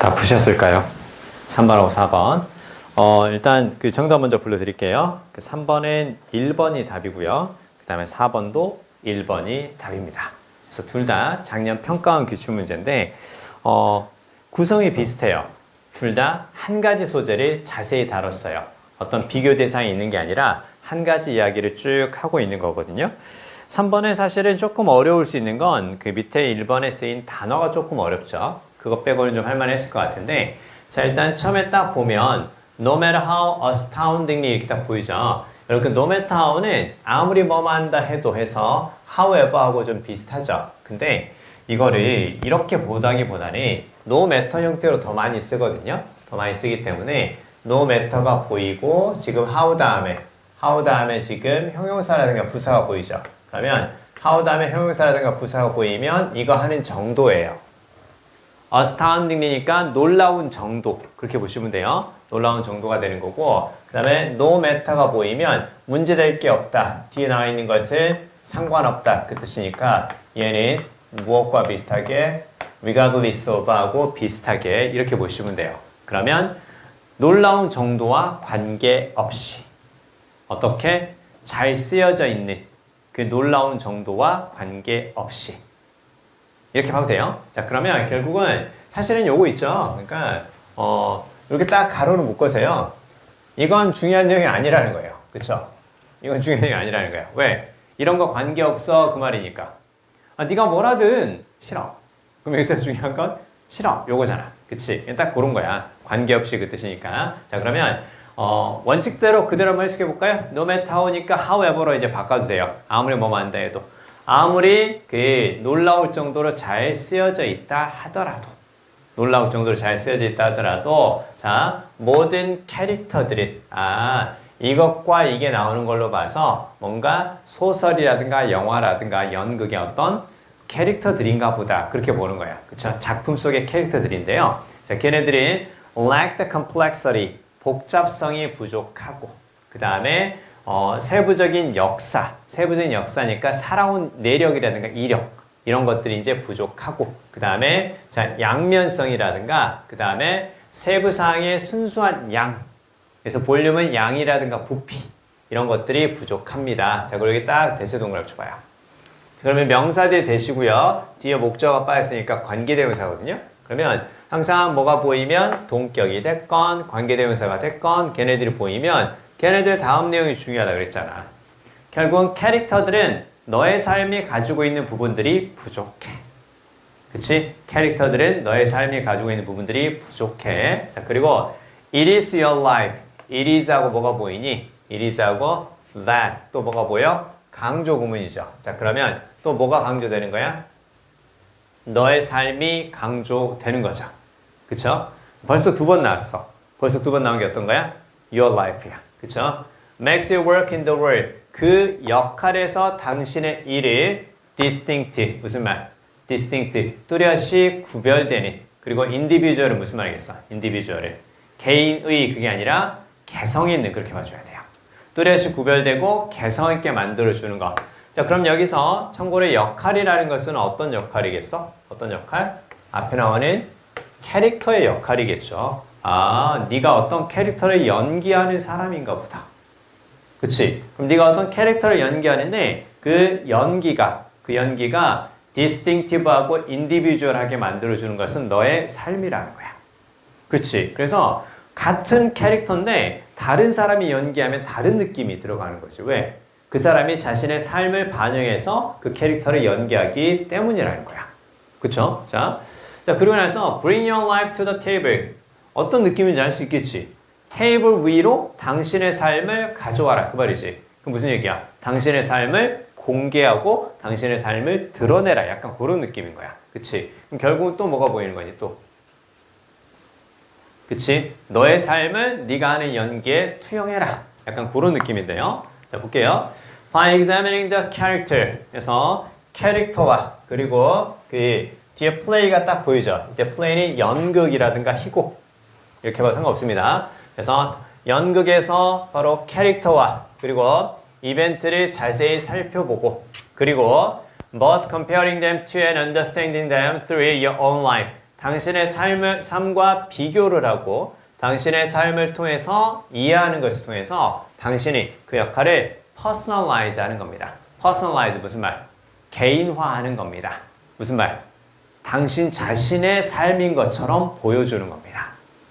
다 푸셨을까요? 3번하고 4번. 일단 그 정답 먼저 불러드릴게요. 3번은 1번이 답이고요. 그 다음에 4번도 1번이 답입니다. 그래서 둘 다 작년 평가원 기출문제인데 구성이 비슷해요. 둘 다 한 가지 소재를 자세히 다뤘어요. 어떤 비교 대상이 있는 게 아니라 한 가지 이야기를 쭉 하고 있는 거거든요. 3번은 사실은 조금 어려울 수 있는 건 그 밑에 1번에 쓰인 단어가 조금 어렵죠. 그거 빼고는 좀 할만했을 것 같은데, 자, 일단 처음에 딱 보면 no matter how astoundingly 이렇게 딱 보이죠. 여러분, no matter how는 아무리 뭐만다 해도 해서 however 하고 좀 비슷하죠. 근데 이거를 이렇게 보다기보다는 no matter 형태로 더 많이 쓰거든요. 더 많이 쓰기 때문에 no matter가 보이고 지금 how 다음에 지금 형용사라든가 부사가 보이죠. 그러면 how 다음에 형용사라든가 부사가 보이면 이거 하는 정도예요. astoundingly니까 놀라운 정도, 그렇게 보시면 돼요. 놀라운 정도가 되는 거고, 그 다음에 no matter가 보이면 문제될 게 없다, 뒤에 나와 있는 것은 상관없다, 그 뜻이니까 얘는 무엇과 비슷하게 regardless of 하고 비슷하게 이렇게 보시면 돼요. 그러면 놀라운 정도와 관계없이 어떻게 잘 쓰여져 있는 그 놀라운 정도와 관계없이 이렇게 하면 돼요. 자, 그러면 결국은 사실은 요거 있죠. 그러니까 이렇게 딱 가로로 묶어서요. 이건 중요한 내용이 아니라는 거예요. 그렇죠? 이건 중요한 내용이 아니라는 거예요. 왜? 이런 거 관계없어 그 말이니까. 네가 뭐라든 싫어. 그럼 여기서 중요한 건 싫어. 요거잖아. 그치? 딱 그런 거야. 관계없이 그 뜻이니까. 자, 그러면 원칙대로 그대로 한번 해석해 볼까요? no matter how니까 however로 이제 바꿔도 돼요. 아무리 뭐만 한다 해도. 아무리 그 놀라울 정도로 잘 쓰여져 있다 하더라도, 놀라울 정도로 잘 쓰여져 있다 하더라도, 자, 모든 캐릭터들이 이것과 이게 나오는 걸로 봐서 뭔가 소설이라든가 영화라든가 연극의 어떤 캐릭터들인가 보다, 그렇게 보는 거야. 그쵸? 작품 속의 캐릭터들인데요. 자, 걔네들이 lack the complexity, 복잡성이 부족하고, 그 다음에 세부적인 역사니까 살아온 내력이라든가 이력, 이런 것들이 이제 부족하고, 그 다음에 자, 양면성이라든가, 그 다음에 세부사항의 순수한 양, 그래서 볼륨은 양이라든가 부피, 이런 것들이 부족합니다. 자, 그리고 여기 딱 대세 동그라미 쳐봐요. 그러면 명사들 대시고요. 뒤에 목적어가 빠졌으니까 관계대명사거든요. 그러면 항상 뭐가 보이면 동격이 됐건 관계대명사가 됐건 걔네들이 보이면 걔네들 다음 내용이 중요하다 그랬잖아. 결국은 캐릭터들은 너의 삶이 가지고 있는 부분들이 부족해. 그치? 캐릭터들은 너의 삶이 가지고 있는 부분들이 부족해. 자, 그리고 it is your life. it is 하고 뭐가 보이니? it is 하고 that 또 뭐가 보여? 강조 구문이죠. 자, 그러면 또 뭐가 강조되는 거야? 너의 삶이 강조되는 거죠. 그쵸? 벌써 두 번 나왔어. 벌써 두 번 나온 게 어떤 거야? Your life야. 그쵸? Makes you work in the world. 그 역할에서 당신의 일을 distinct. 무슨 말? distinct. 뚜렷이 구별되는. 그리고 individual은 무슨 말이겠어? individual을. 개인의 그게 아니라 개성 있는, 그렇게 봐줘야 돼요. 뚜렷이 구별되고 개성 있게 만들어주는 거. 자, 그럼 여기서 참고로 역할이라는 것은 어떤 역할이겠어? 어떤 역할? 앞에 나오는 캐릭터의 역할이겠죠. 네가 어떤 캐릭터를 연기하는 사람인가 보다. 그치? 그럼 네가 어떤 캐릭터를 연기하는데 그 연기가 distinctive하고 individual하게 만들어주는 것은 너의 삶이라는 거야. 그치? 그래서 같은 캐릭터인데 다른 사람이 연기하면 다른 느낌이 들어가는 거지. 왜? 그 사람이 자신의 삶을 반영해서 그 캐릭터를 연기하기 때문이라는 거야. 그쵸? 자, 그리고 나서 bring your life to the table. 어떤 느낌인지 알 수 있겠지? 테이블 위로 당신의 삶을 가져와라. 그 말이지. 그럼 무슨 얘기야? 당신의 삶을 공개하고 당신의 삶을 드러내라. 약간 그런 느낌인 거야. 그치? 그럼 결국은 또 뭐가 보이는 거니? 또. 그치? 너의 삶을 네가 하는 연기에 투영해라. 약간 그런 느낌인데요. 자, 볼게요. By examining the character. 그래서 캐릭터와 그리고 그 뒤에 play가 딱 보이죠? 이때 play는 연극이라든가 희곡. 이렇게 봐도 상관없습니다. 그래서 연극에서 바로 캐릭터와 그리고 이벤트를 자세히 살펴보고 그리고 but comparing them to and understanding them through your own life. 당신의 삶과 비교를 하고 당신의 삶을 통해서 이해하는 것을 통해서 당신이 그 역할을 personalize 하는 겁니다. personalize 무슨 말? 개인화하는 겁니다. 무슨 말? 당신 자신의 삶인 것처럼 보여주는 겁니다.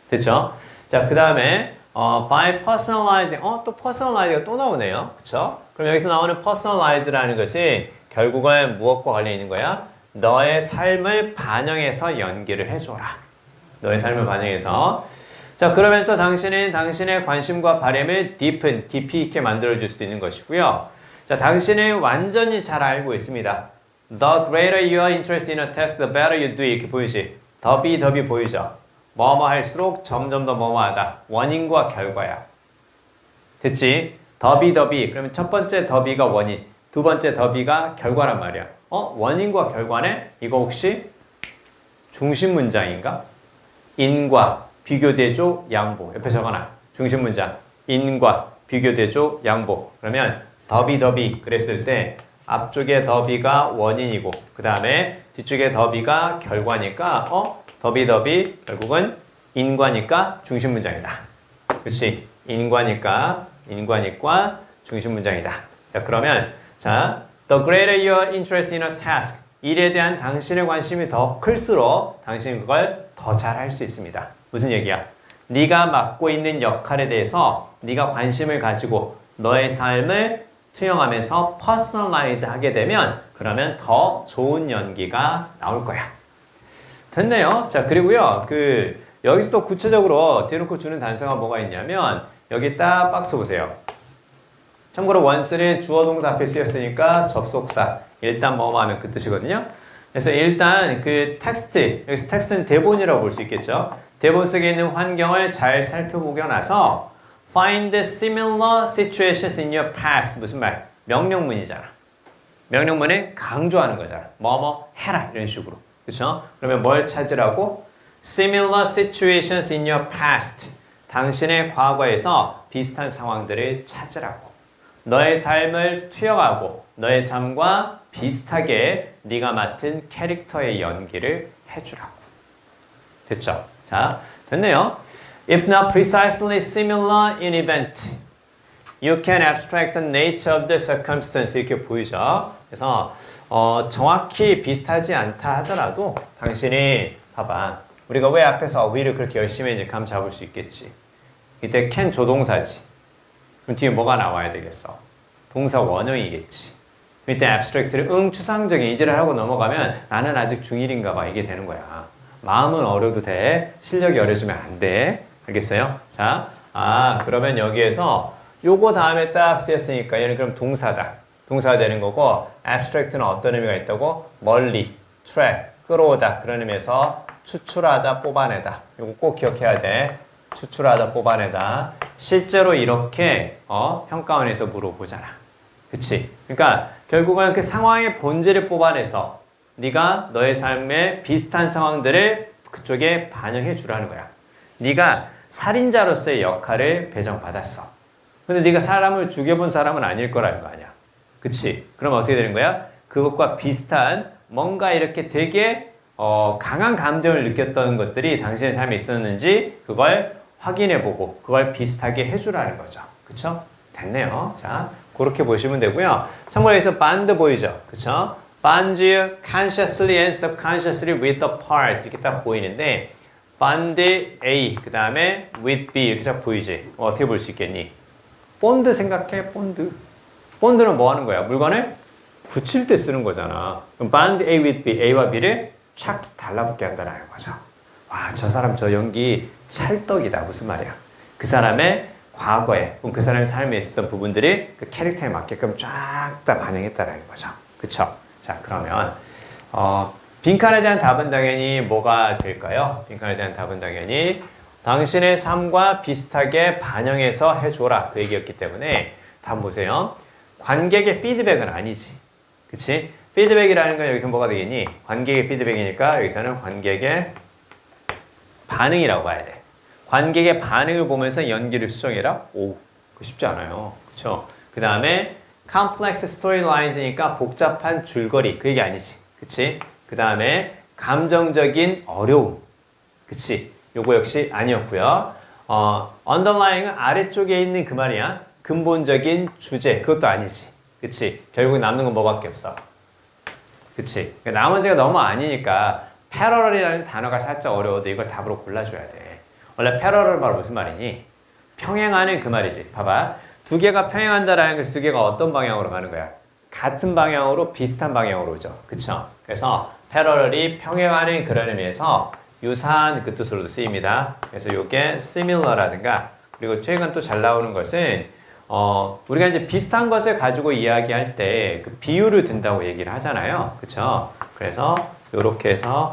됐죠? 자, 그 다음에 by personalizing, 또 personalize가 또 나오네요. 그쵸? 그럼 여기서 나오는 personalize라는 것이 결국은 무엇과 관련 있는 거야? 너의 삶을 반영해서 연기를 해줘라. 너의 삶을 반영해서. 자, 그러면서 당신은 당신의 관심과 바람을 deepen, 깊이 있게 만들어줄 수도 있는 것이고요. 자, 당신은 완전히 잘 알고 있습니다. The greater your interest in a task, the better you do it. 이렇게 보이지? 더비 보이죠? 뭐뭐 할수록 점점 더 뭐뭐하다. 원인과 결과야. 됐지? 더비. 그러면 첫 번째 더비가 원인, 두 번째 더비가 결과란 말이야. 원인과 결과네? 이거 혹시 중심 문장인가? 인과 비교대조 양보. 옆에 적어놔. 중심 문장. 인과 비교대조 양보. 그러면 더비 그랬을 때 앞쪽에 더비가 원인이고 그 다음에 뒤쪽에 더비가 결과니까 더비 결국은 인과니까 중심 문장이다. 그렇지? 인과니까 중심 문장이다. 자, 그러면 자, the greater your interest in a task. 일에 대한 당신의 관심이 더 클수록 당신은 그걸 더 잘할 수 있습니다. 무슨 얘기야? 네가 맡고 있는 역할에 대해서 네가 관심을 가지고 너의 삶을 투영하면서 퍼스널라이즈 하게 되면 그러면 더 좋은 연기가 나올 거야. 됐네요. 자, 그리고요. 여기서 또 구체적으로 대놓고 주는 단서가 뭐가 있냐면 여기 딱 박스 보세요. 참고로 once는 주어 동사 앞에 쓰였으니까 접속사. 일단 뭐뭐 하면 그 뜻이거든요. 그래서 일단 그 텍스트, 여기서 텍스트는 대본이라고 볼 수 있겠죠. 대본 속에 있는 환경을 잘 살펴보고 나서 Find similar situations in your past. 무슨 말? 명령문이잖아. 명령문에 강조하는 거잖아. 뭐뭐 해라 이런 식으로. 그렇죠? 그러면 뭘 찾으라고? Similar situations in your past. 당신의 과거에서 비슷한 상황들을 찾으라고. 너의 삶을 투영하고 너의 삶과 비슷하게 네가 맡은 캐릭터의 연기를 해주라고. 됐죠? 자, 됐네요. If not precisely similar in event, you can abstract the nature of the circumstance. 이렇게 보이죠? 그래서 정확히 비슷하지 않다 하더라도 당신이 봐봐. 우리가 왜 앞에서 we를 그렇게 열심히 했는지 감 잡을 수 있겠지. 이때 can 조동사지. 그럼 뒤에 뭐가 나와야 되겠어? 동사 원형이겠지. 이때 abstract를 추상적인 이지를 하고 넘어가면 나는 아직 중1인가 봐. 이게 되는 거야. 마음은 어려도 돼. 실력이 어려지면 안 돼. 알겠어요? 자, 그러면 여기에서 요거 다음에 딱 쓰였으니까 얘는 그럼 동사다. 동사가 되는 거고 abstract는 어떤 의미가 있다고? 멀리, track, 끌어오다. 그런 의미에서 추출하다, 뽑아내다. 요거 꼭 기억해야 돼. 추출하다, 뽑아내다. 실제로 이렇게 평가원에서 물어보잖아. 그치? 그러니까 결국은 그 상황의 본질을 뽑아내서 네가 너의 삶에 비슷한 상황들을 그쪽에 반영해 주라는 거야. 네가 살인자로서의 역할을 배정받았어. 근데 네가 사람을 죽여본 사람은 아닐 거라는 거 아니야. 그치? 그럼 어떻게 되는 거야? 그것과 비슷한 뭔가 이렇게 되게 강한 감정을 느꼈던 것들이 당신의 삶에 있었는지 그걸 확인해보고 그걸 비슷하게 해주라는 거죠. 그쵸? 됐네요. 자, 그렇게 보시면 되고요. 참고로 여기서 bond 보이죠? 그쵸? bond consciously and subconsciously with the part 이렇게 딱 보이는데 bond A 그 다음에 with B 이렇게 딱 보이지? 어떻게 볼 수 있겠니? 본드 생각해. 본드는 뭐 하는 거야? 물건을 붙일 때 쓰는 거잖아. 그럼 bond A with B, A와 B를 착 달라붙게 한다는 거죠. 와, 저 사람 저 연기 찰떡이다. 무슨 말이야? 그 사람의 과거에, 그 사람의 삶에 있었던 부분들이 그 캐릭터에 맞게끔 쫙 다 반영했다는 거죠. 그쵸? 자, 그러면 빈칸에 대한 답은 당연히 뭐가 될까요? 빈칸에 대한 답은 당연히 당신의 삶과 비슷하게 반영해서 해줘라. 그 얘기였기 때문에 답 보세요. 관객의 피드백은 아니지. 그치? 피드백이라는 건 여기서 뭐가 되겠니? 관객의 피드백이니까 여기서는 관객의 반응이라고 봐야 돼. 관객의 반응을 보면서 연기를 수정해라? 오, 그거 쉽지 않아요. 그쵸? 그 다음에 complex storylines니까 복잡한 줄거리. 그 얘기 아니지. 그치? 그 다음에 감정적인 어려움. 그치? 요거 역시 아니었고요. underlying은 아래쪽에 있는 그 말이야. 근본적인 주제. 그것도 아니지. 그치? 결국 남는 건 뭐밖에 없어. 그치? 나머지가 너무 아니니까 parallel이라는 단어가 살짝 어려워도 이걸 답으로 골라줘야 돼. 원래 parallel 말 무슨 말이니? 평행하는 그 말이지. 봐봐. 두 개가 평행한다라는 것은 두 개가 어떤 방향으로 가는 거야? 같은 방향으로 비슷한 방향으로 오죠. 그쵸? 그래서 parallel이 평행하는 그런 의미에서 유사한 그 뜻으로도 쓰입니다. 그래서 이게 similar라든가 그리고 최근 또 잘 나오는 것은 우리가 이제 비슷한 것을 가지고 이야기할 때 그 비유를 든다고 얘기를 하잖아요. 그쵸? 그래서 이렇게 해서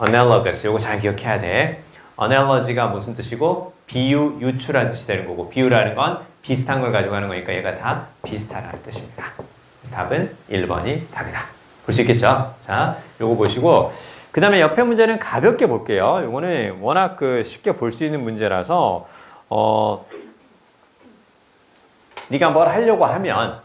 analogous 요거 잘 기억해야 돼. analogy가 무슨 뜻이고 비유, 유추라는 뜻이 되는 거고 비유라는 건 비슷한 걸 가지고 하는 거니까 얘가 다 비슷하다는 뜻입니다. 그래서 답은 1번이 답이다. 볼 수 있겠죠? 자, 요거 보시고 그 다음에 옆에 문제는 가볍게 볼게요. 요거는 워낙 쉽게 볼 수 있는 문제라서 네가 뭘 하려고 하면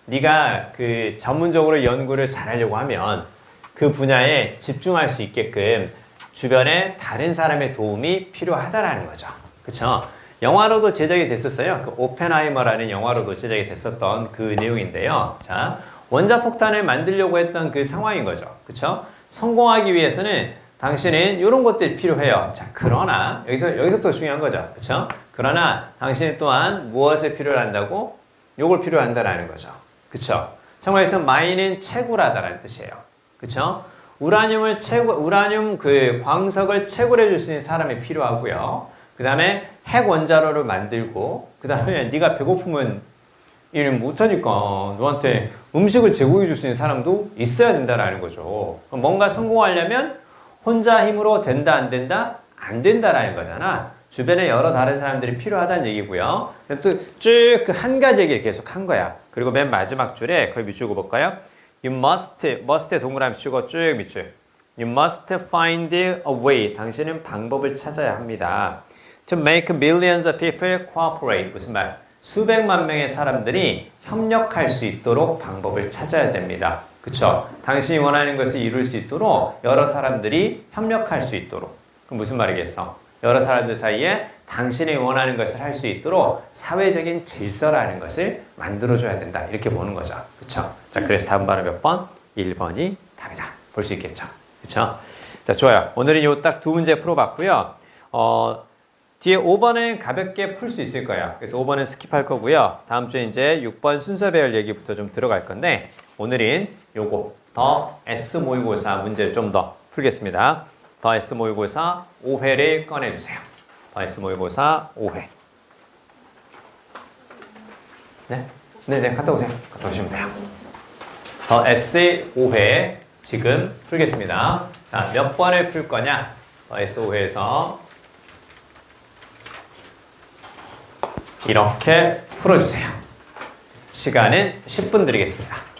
네가 전문적으로 연구를 잘하려고 하면 그 분야에 집중할 수 있게끔 주변에 다른 사람의 도움이 필요하다라는 거죠. 그쵸? 영화로도 제작이 됐었어요. 그 오펜하이머라는 영화로도 제작이 됐었던 그 내용인데요. 자, 원자폭탄을 만들려고 했던 그 상황인 거죠. 그쵸? 성공하기 위해서는 당신은 이런 것들이 필요해요. 자, 그러나 여기서 또 중요한 거죠. 그쵸? 그러나 당신 또한 무엇을 필요로 한다고? 요걸 필요로 한다라는 거죠. 그쵸? 참고해서 마인은 채굴하다라는 뜻이에요. 그쵸? 우라늄 광석을 채굴해 줄 수 있는 사람이 필요하고요. 그 다음에 핵 원자로를 만들고, 그 다음에 네가 배고프면 일 못하니까 너한테 음식을 제공해 줄 수 있는 사람도 있어야 된다라는 거죠. 뭔가 성공하려면 혼자 힘으로 된다, 안 된다? 안 된다라는 거잖아. 주변에 여러 다른 사람들이 필요하다는 얘기고요. 또 쭉 그 한 가지 얘기를 계속 한 거야. 그리고 맨 마지막 줄에 거기 밑줄 볼까요? You must에 동그라미 치고 쭉 밑줄. You must find a way. 당신은 방법을 찾아야 합니다. To make millions of people cooperate. 무슨 말? 수백만 명의 사람들이 협력할 수 있도록 방법을 찾아야 됩니다. 그쵸? 당신이 원하는 것을 이룰 수 있도록 여러 사람들이 협력할 수 있도록. 그럼 무슨 말이겠어? 여러 사람들 사이에 당신이 원하는 것을 할 수 있도록 사회적인 질서라는 것을 만들어줘야 된다. 이렇게 보는 거죠. 그쵸? 자, 그래서 다음 번은 몇 번? 1번이 답이다. 볼 수 있겠죠? 그쵸? 자, 좋아요. 오늘은 요 딱 두 문제 풀어봤고요. 뒤에 5번은 가볍게 풀 수 있을 거예요. 그래서 5번은 스킵할 거고요. 다음 주에 이제 6번 순서 배열 얘기부터 좀 들어갈 건데 오늘은 요거 더 S 모의고사 문제 좀 더 풀겠습니다. 더 S 모의고사 5회를 꺼내주세요. 더 S 모의고사 5회. 네, 갔다 오세요. 갔다 오시면 돼요. 더 S 5회 지금 풀겠습니다. 자, 몇 번을 풀 거냐? 더 S 5회에서 이렇게 풀어주세요. 시간은 10분 드리겠습니다.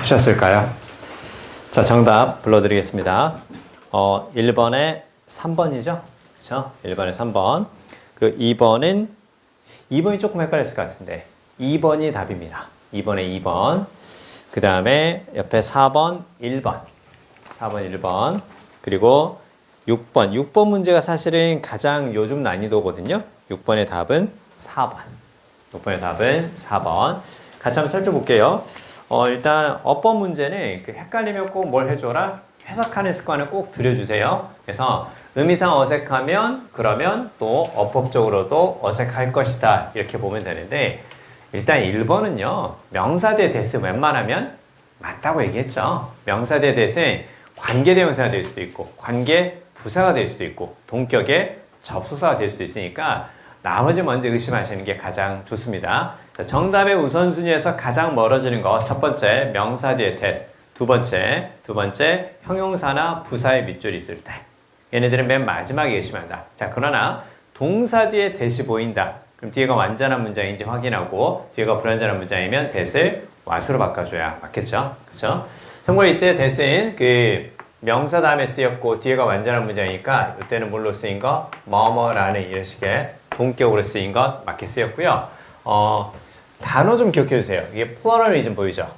푸셨을까요? 자, 정답 불러드리겠습니다. 1번에 3번이죠? 그쵸? 1번에 3번. 그 2번이 조금 헷갈렸을 것 같은데 2번이 답입니다. 2번에 2번. 그 다음에 옆에 4번, 1번. 4번, 1번. 그리고 6번. 6번 문제가 사실은 가장 요즘 난이도거든요. 6번의 답은 4번. 6번의 답은 4번. 같이 한번 살펴볼게요. 일단 어법 문제는 그 헷갈리면 꼭 뭘 해줘라? 해석하는 습관을 꼭 들여주세요. 그래서 의미상 어색하면 그러면 또 어법적으로도 어색할 것이다. 이렇게 보면 되는데 일단 1번은요. 명사 대 대스 웬만하면 맞다고 얘기했죠. 명사 대 대스는 관계대명사가 될 수도 있고 관계 부사가 될 수도 있고 동격의 접속사가 될 수도 있으니까 나머지 먼저 의심하시는 게 가장 좋습니다. 자, 정답의 우선순위에서 가장 멀어지는 거 첫 번째 명사 뒤에 that, 두 번째 형용사나 부사의 밑줄이 있을 때 얘네들은 맨 마지막에 의심한다. 자, 그러나 동사 뒤에 that이 보인다. 그럼 뒤에가 완전한 문장인지 확인하고 뒤에가 불완전한 문장이면 that을 what으로 바꿔줘야 맞겠죠? 그렇죠? 참고로 이때 that은 그 명사 다음에 쓰였고 뒤에가 완전한 문장이니까 이때는 뭘로 쓰인 거? 뭐뭐라는 이런 식의 동격으로 쓰인 것 맞게 쓰였고요. 단어 좀 기억해 주세요. 이게 플러럴리즘 보이죠?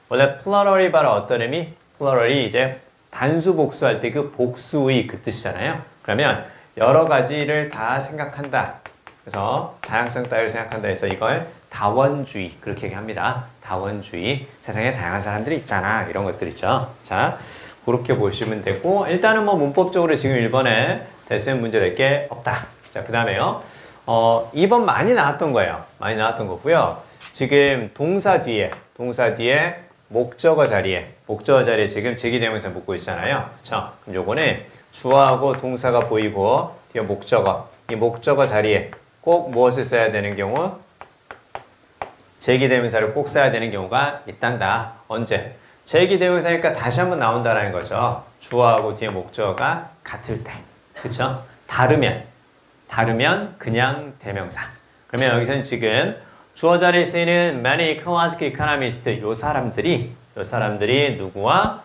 원래 플러럴이 바로 어떤 의미? 플러럴이 이제 단수 복수할 때 그 복수의 그 뜻이잖아요. 그러면 여러 가지를 다 생각한다. 그래서 다양성 따위를 생각한다 해서 이걸 다원주의 그렇게 얘기합니다. 다원주의. 세상에 다양한 사람들이 있잖아. 이런 것들 있죠. 자, 그렇게 보시면 되고 일단은 뭐 문법적으로 지금 1번에 대쓰는 문제될 게 없다. 자, 그 다음에요. 2번 많이 나왔던 거예요. 많이 나왔던 거고요. 지금 동사 뒤에 목적어 자리에 지금 제기대명사 묻고 있잖아요. 그쵸? 그럼 요거는 주어하고 동사가 보이고 뒤에 목적어. 이 목적어 자리에 꼭 무엇을 써야 되는 경우? 제기대명사를 꼭 써야 되는 경우가 있단다. 언제? 제기대명사니까 다시 한번 나온다라는 거죠. 주어하고 뒤에 목적어가 같을 때. 그쵸? 다르면 그냥 대명사. 그러면 여기서는 지금 주어 자리에 쓰이는 many ecological economists 요 사람들이 누구와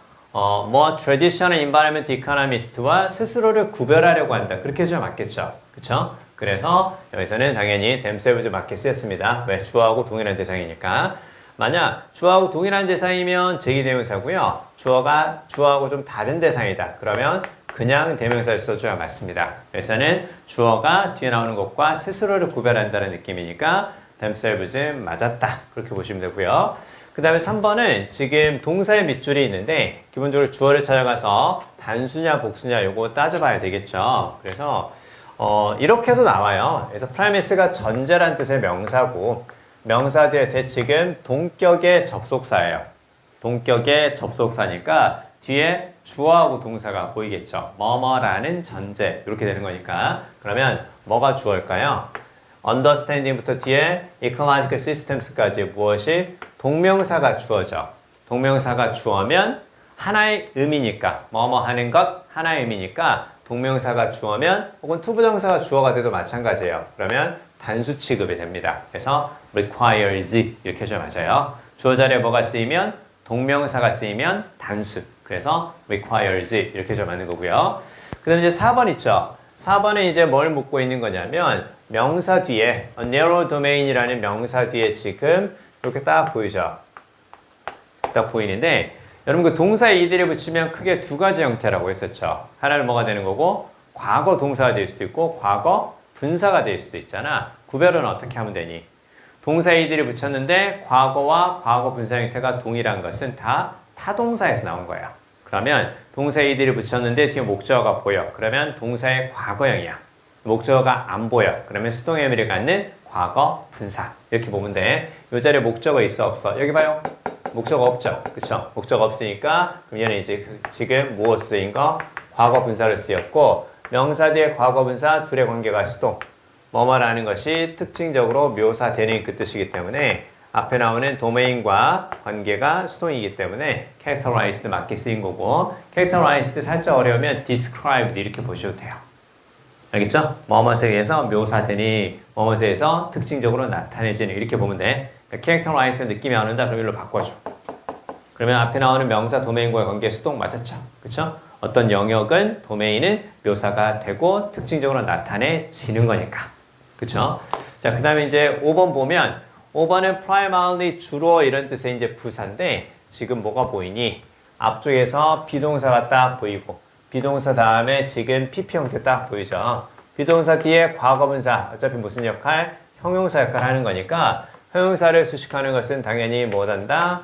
traditional environment economist와 스스로를 구별하려고 한다. 그렇게 해주면 맞겠죠. 그쵸? 그래서 여기서는 당연히 themselves 맞게 쓰였습니다. 왜? 주어하고 동일한 대상이니까. 만약 주어하고 동일한 대상이면 제기대명사고요. 주어가 주어하고 좀 다른 대상이다. 그러면 그냥 대명사를 써줘야 맞습니다. 그래서는 주어가 뒤에 나오는 것과 스스로를 구별한다는 느낌이니까 themselves 맞았다. 그렇게 보시면 되고요. 그 다음에 3번은 지금 동사의 밑줄이 있는데 기본적으로 주어를 찾아가서 단수냐 복수냐 요거 따져봐야 되겠죠. 그래서 이렇게도 나와요. 그래서 프라이미스가 전제란 뜻의 명사고 명사 뒤에 that 지금 동격의 접속사예요. 동격의 접속사니까 뒤에 주어하고 동사가 보이겠죠. 뭐뭐라는 전제 이렇게 되는 거니까 그러면 뭐가 주어일까요? understanding부터 뒤에 ecological systems까지 무엇이? 동명사가 주어져. 동명사가 주어면 하나의 의미니까 뭐뭐 하는 것 하나의 의미니까 동명사가 주어면 혹은 투부정사가 주어가 돼도 마찬가지예요. 그러면 단수 취급이 됩니다. 그래서 requires 이렇게 해줘야 맞아요. 주어 자리에 뭐가 쓰이면 동명사가 쓰이면 단수. 그래서 requires 이렇게 해줘야 맞는 거고요. 그 다음에 이제 4번 있죠. 4번에 이제 뭘 묻고 있는 거냐면 명사 뒤에 narrow domain이라는 명사 뒤에 지금 이렇게 딱 보이죠. 딱 보이는데 여러분 그 동사에 이들을 붙이면 크게 두 가지 형태라고 했었죠. 하나는 뭐가 되는 거고 과거 동사가 될 수도 있고 과거 분사가 될 수도 있잖아. 구별은 어떻게 하면 되니? 동사에 이들을 붙였는데 과거와 과거 분사 형태가 동일한 것은 다 타동사에서 나온 거예요. 그러면 동사에 이들을 붙였는데 뒤에 목적어가 보여. 그러면 동사의 과거형이야. 목적어가 안 보여. 그러면 수동의 의미를 갖는 과거 분사. 이렇게 보면 돼. 이 자리에 목적어 있어 없어? 여기 봐요. 목적어 없죠. 그쵸? 목적어 없으니까 그럼 얘는 이제 지금 무엇 쓰인 거? 과거 분사를 쓰였고 명사 뒤에 과거 분사 둘의 관계가 수동. 뭐뭐라는 것이 특징적으로 묘사되는 그 뜻이기 때문에 앞에 나오는 도메인과 관계가 수동이기 때문에 characterized 맞게 쓰인 거고 characterized 살짝 어려우면 described 이렇게 보셔도 돼요. 알겠죠? 뭐뭐에 의해서 묘사되니 뭐뭐에 의해서 특징적으로 나타내지는 이렇게 보면 돼. 그러니까 characterize 느낌이 안 온다 그럼 이걸로 바꿔줘. 그러면 앞에 나오는 명사 도메인과의 관계 수동 맞았죠? 그쵸? 어떤 영역은 도메인은 묘사가 되고 특징적으로 나타내지는 거니까. 그쵸? 자, 그 다음에 이제 5번 보면 5번은 primarily 주로 이런 뜻의 이제 부사인데 지금 뭐가 보이니? 앞쪽에서 비동사가 딱 보이고 비동사 다음에 지금 PP 형태 딱 보이죠? 비동사 뒤에 과거분사 어차피 무슨 역할? 형용사 역할을 하는 거니까 형용사를 수식하는 것은 당연히 뭐단다?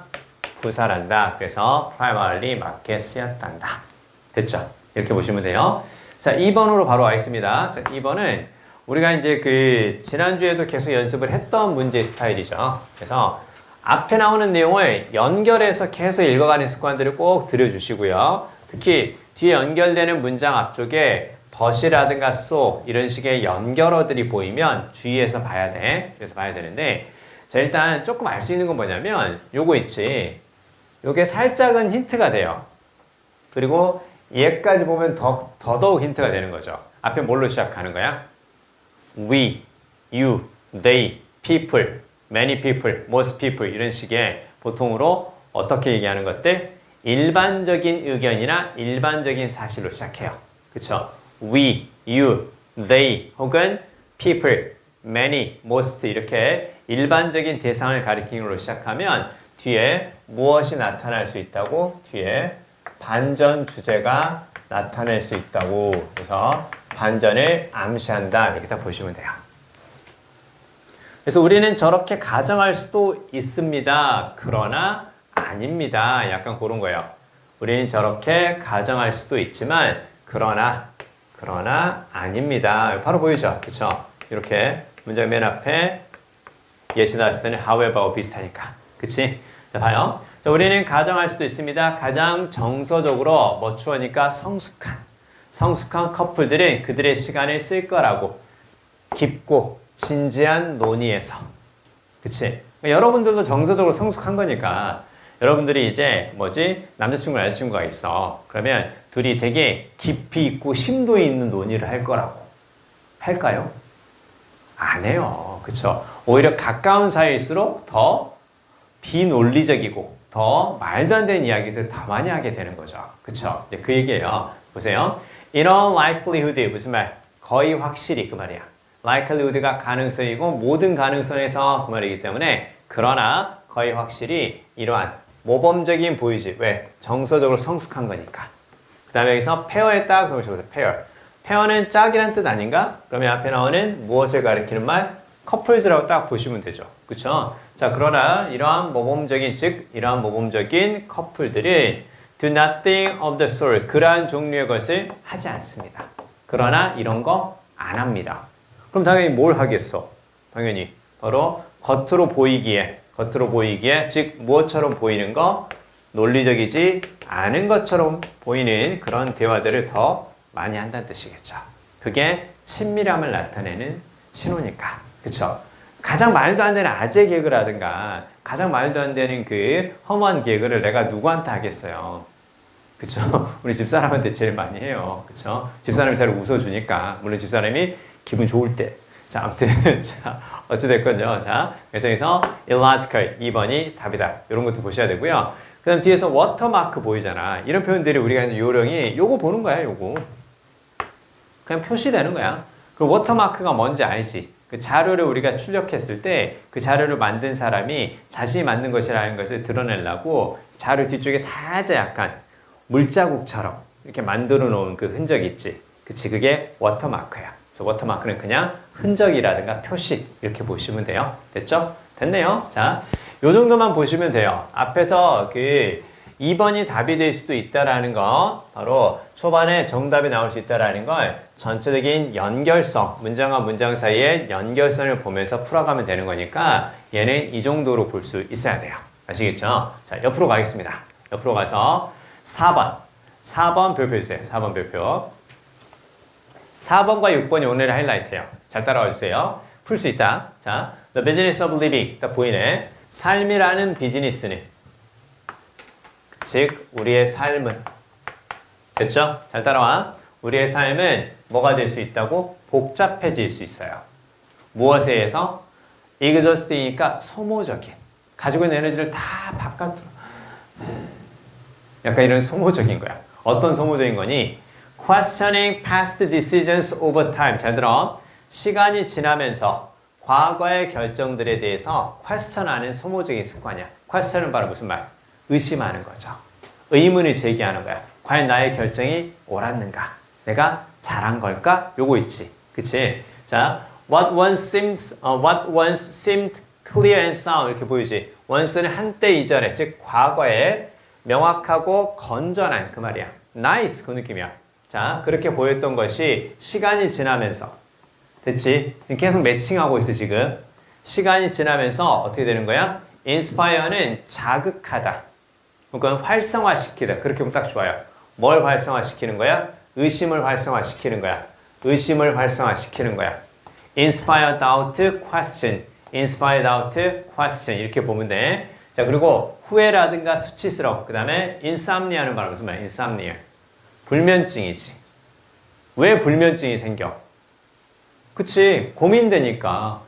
부사란다. 그래서 primarily 맞게 쓰였단다. 됐죠? 이렇게 보시면 돼요. 자, 2번으로 바로 가겠습니다. 자, 2번은 우리가 이제 그 지난주에도 계속 연습을 했던 문제 스타일이죠. 그래서 앞에 나오는 내용을 연결해서 계속 읽어가는 습관들을 꼭 들여주시고요. 특히 뒤에 연결되는 문장 앞쪽에 but이라든가 so 이런 식의 연결어들이 보이면 주의해서 봐야 돼. 그래서 봐야 되는데 자, 일단 조금 알 수 있는 건 뭐냐면 요거 있지. 요게 살짝은 힌트가 돼요. 그리고 얘까지 보면 더더욱 힌트가 되는 거죠. 앞에 뭘로 시작하는 거야? We, you, they, people, many people, most people 이런 식의 보통으로 어떻게 얘기하는 것들? 일반적인 의견이나 일반적인 사실로 시작해요. 그쵸? We, you, they 혹은 people, many, most 이렇게 일반적인 대상을 가리키는 걸로 시작하면 뒤에 무엇이 나타날 수 있다고? 뒤에 반전 주제가 나타낼 수 있다고. 그래서 반전을 암시한다. 이렇게 딱 보시면 돼요. 그래서 우리는 저렇게 가정할 수도 있습니다. 그러나 아닙니다. 약간 그런 거예요. 우리는 저렇게 가정할 수도 있지만 그러나 아닙니다. 바로 보이죠? 그쵸? 이렇게 문장 맨 앞에 예시 나왔을 때는 however 비슷하니까. 그치? 자, 봐요. 자, 우리는 가정할 수도 있습니다. 가장 정서적으로 머추어니까 성숙한 커플들은 그들의 시간을 쓸 거라고. 깊고 진지한 논의에서. 그치? 그러니까 여러분들도 정서적으로 성숙한 거니까 여러분들이 이제 남자친구, 여자친구가 있어. 그러면 둘이 되게 깊이 있고 심도 있는 논의를 할 거라고. 할까요? 안 해요. 그쵸? 오히려 가까운 사이일수록 더 비논리적이고 더 말도 안 되는 이야기들 더 많이 하게 되는 거죠. 그쵸? 이제 그 얘기예요. 보세요. In all likelihood 무슨 말? 거의 확실히 그 말이야. likelihood가 가능성이고 모든 가능성에서 그 말이기 때문에 그러나 거의 확실히 이러한 모범적인 보이지. 왜? 정서적으로 성숙한 거니까. 그 다음에 여기서 페어에 딱 보시면서 페어. 페어는 짝이란 뜻 아닌가? 그러면 앞에 나오는 무엇을 가리키는 말? 커플즈라고 딱 보시면 되죠. 그쵸? 자, 그러나 이러한 모범적인 커플들은 do nothing of the sort. 그러한 종류의 것을 하지 않습니다. 그러나 이런 거 안 합니다. 그럼 당연히 뭘 하겠어? 당연히 바로 겉으로 보이기에 즉 무엇처럼 보이는 거? 논리적이지 않은 것처럼 보이는 그런 대화들을 더 많이 한다는 뜻이겠죠. 그게 친밀함을 나타내는 신호니까. 그쵸? 가장 말도 안 되는 아재 개그라든가 가장 말도 안 되는 그 험한 개그를 내가 누구한테 하겠어요. 그쵸? 우리 집사람한테 제일 많이 해요. 그쵸? 집사람이 잘 웃어주니까. 물론 집사람이 기분 좋을 때. 자, 아무튼. 자, 어찌됐건요. 자, 그래서 여기서 illogical 2번이 답이다. 이런 것도 보셔야 되고요. 그 다음 뒤에서 워터마크 보이잖아. 이런 표현들이 우리가 이제 요령이 요거 보는 거야, 요거. 그냥 표시되는 거야. 그 워터마크가 뭔지 알지? 그 자료를 우리가 출력했을 때 그 자료를 만든 사람이 자신이 만든 것이라는 것을 드러내려고 자료 뒤쪽에 살짝 약간 물자국처럼 이렇게 만들어 놓은 그 흔적 있지. 그치? 그게 워터마크야. 그래서 워터마크는 그냥 흔적이라든가 표시 이렇게 보시면 돼요. 됐죠? 됐네요. 자, 요 정도만 보시면 돼요. 앞에서 그 2번이 답이 될 수도 있다라는 거, 바로 초반에 정답이 나올 수 있다라는 걸 전체적인 연결성, 문장과 문장 사이의 연결성을 보면서 풀어가면 되는 거니까 얘는 이 정도로 볼 수 있어야 돼요. 아시겠죠? 자, 옆으로 가겠습니다. 옆으로 가서 4번 별표 주세요. 4번 별표. 4번과 6번이 오늘의 하이라이트예요. 잘 따라와 주세요. 풀 수 있다. 자, The business of living. 딱 보이네. 삶이라는 비즈니스는, 즉 우리의 삶은, 됐죠? 잘 따라와. 우리의 삶은 뭐가 될 수 있다고? 복잡해질 수 있어요. 무엇에 의해서? exhausting이니까 소모적인. 가지고 있는 에너지를 다 바깥으로 약간 이런 소모적인 거야. 어떤 소모적인 거니? Questioning past decisions over time. 잘 들어. 시간이 지나면서 과거의 결정들에 대해서 question하는 소모적인 습관이야. question은 바로 무슨 말? 의심하는 거죠. 의문을 제기하는 거야. 과연 나의 결정이 옳았는가? 내가 잘한 걸까? 요거 있지. 그치? 자, what once seemed clear and sound. 이렇게 보이지? once는 한때 이전에, 즉 과거에 명확하고 건전한 그 말이야. nice 그 느낌이야. 자, 그렇게 보였던 것이 시간이 지나면서 됐지? 지금 계속 매칭하고 있어 지금. 시간이 지나면서 어떻게 되는 거야? inspire는 자극하다. 그러니까 활성화시키다. 그렇게 보면 딱 좋아요. 뭘 활성화시키는 거야? 의심을 활성화시키는 거야. 의심을 활성화시키는 거야. inspired out question. inspired out question. 이렇게 보면 돼. 자, 그리고 후회라든가 수치스러움. 그 다음에 insomnia는 바로 무슨 말이야? insomnia. 불면증이지. 왜 불면증이 생겨? 그치. 고민되니까.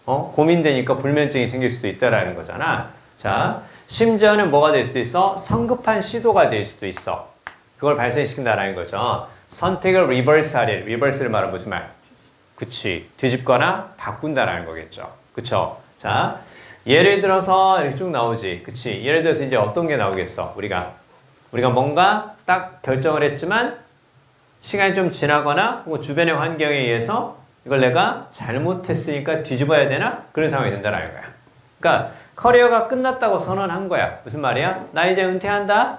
고민되니까 불면증이 생길 수도 있다라는 거잖아. 자, 심지어는 뭐가 될 수도 있어? 성급한 시도가 될 수도 있어. 그걸 발생시킨다라는 거죠. 선택을 리버스하래. 리버스를 말하면 무슨 말? 그치. 뒤집거나 바꾼다라는 거겠죠. 그쵸? 자, 예를 들어서 이렇게 쭉 나오지. 그치. 예를 들어서 이제 어떤 게 나오겠어? 우리가 뭔가 딱 결정을 했지만 시간이 좀 지나거나 혹은 주변의 환경에 의해서 이걸 내가 잘못했으니까 뒤집어야 되나? 그런 상황이 된다는 거야. 그러니까 커리어가 끝났다고 선언한 거야. 무슨 말이야? 나 이제 은퇴한다?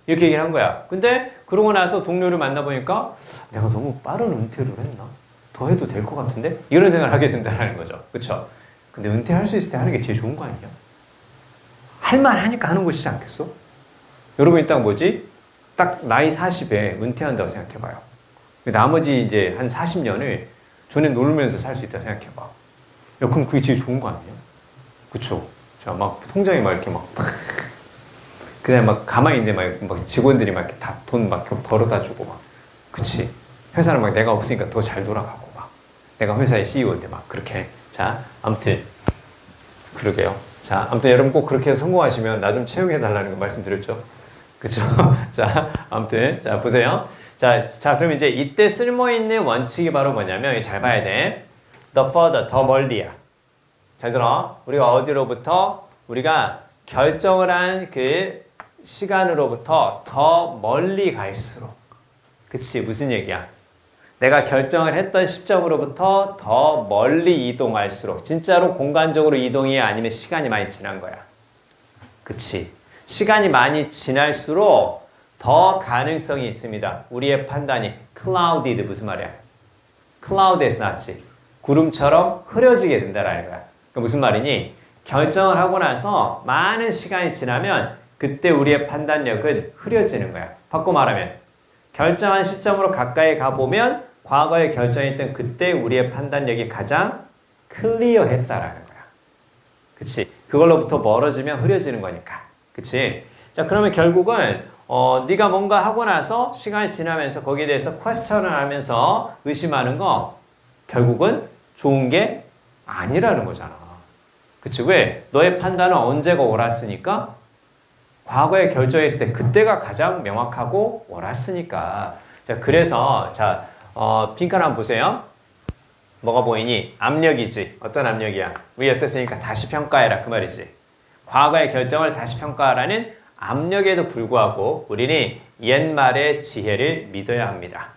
이렇게 얘기를 한 거야. 근데 그러고 나서 동료를 만나보니까 내가 너무 빠른 은퇴를 했나? 더 해도 될 것 같은데? 이런 생각을 하게 된다는 거죠. 그쵸? 근데 은퇴할 수 있을 때 하는 게 제일 좋은 거 아니야? 할만하니까 하는 것이지 않겠어? 여러분이 딱 뭐지? 딱 나이 40에 은퇴한다고 생각해봐요. 나머지 이제 한 40년을 전에 놀면서 살 수 있다 생각해봐. 야, 그럼 그게 제일 좋은 거 아니야? 그쵸? 자, 막 통장에 막 이렇게 막 그냥 막 가만히 있는데 막 직원들이 막 이렇게 다 돈 막 벌어다 주고 막. 그치? 회사는 막 내가 없으니까 더 잘 돌아가고 막. 내가 회사의 CEO인데 막 그렇게. 자, 아무튼 그러게요. 자, 아무튼 여러분 꼭 그렇게 해서 성공하시면 나 좀 채용해 달라는 거 말씀드렸죠. 그쵸? 자, 아무튼 자 보세요. 자, 그럼 이제 이때 쓸모있는 원칙이 바로 뭐냐면 잘 봐야 돼. The further, 더 멀리야. 잘 들어. 우리가 어디로부터 우리가 결정을 한 그 시간으로부터 더 멀리 갈수록. 그치? 무슨 얘기야? 내가 결정을 했던 시점으로부터 더 멀리 이동할수록 진짜로 공간적으로 이동이 아니면 시간이 많이 지난 거야. 그치? 시간이 많이 지날수록 더 가능성이 있습니다. 우리의 판단이 clouded 무슨 말이야? cloud에서 났지. 구름처럼 흐려지게 된다라는 거야. 그러니까 무슨 말이니? 결정을 하고 나서 많은 시간이 지나면 그때 우리의 판단력은 흐려지는 거야. 바꿔 말하면 결정한 시점으로 가까이 가보면 과거에 결정했던 그때 우리의 판단력이 가장 클리어했다라는 거야. 그치? 그걸로부터 멀어지면 흐려지는 거니까. 그치? 자, 그러면 결국은 네가 뭔가 하고 나서 시간이 지나면서 거기에 대해서 퀘스천을 하면서 의심하는 거 결국은 좋은 게 아니라는 거잖아. 그치? 왜? 너의 판단은 언제가 옳았으니까? 과거에 결정했을 때 그때가 가장 명확하고 옳았으니까. 자, 그래서 자, 빈칸 한번 보세요. 뭐가 보이니? 압력이지. 어떤 압력이야? 리어세스니까 다시 평가해라 그 말이지. 과거의 결정을 다시 평가하라는 압력에도 불구하고 우리는 옛말의 지혜를 믿어야 합니다.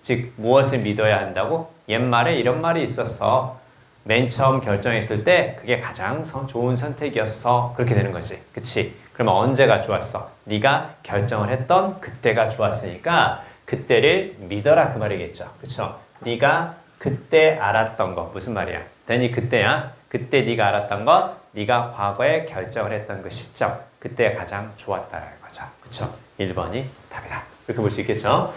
즉 무엇을 믿어야 한다고? 옛말에 이런 말이 있었어. 맨 처음 결정했을 때 그게 가장 좋은 선택이었어. 그렇게 되는 거지. 그치? 그러면 언제가 좋았어? 네가 결정을 했던 그때가 좋았으니까 그때를 믿어라 그 말이겠죠. 그쵸? 네가 그때 알았던 거 무슨 말이야? 대니 그때야. 그때 네가 알았던 거 네가 과거에 결정을 했던 그 시점 그때가 가장 좋았다라는 거죠. 그쵸? 1번이 답이다. 이렇게 볼 수 있겠죠?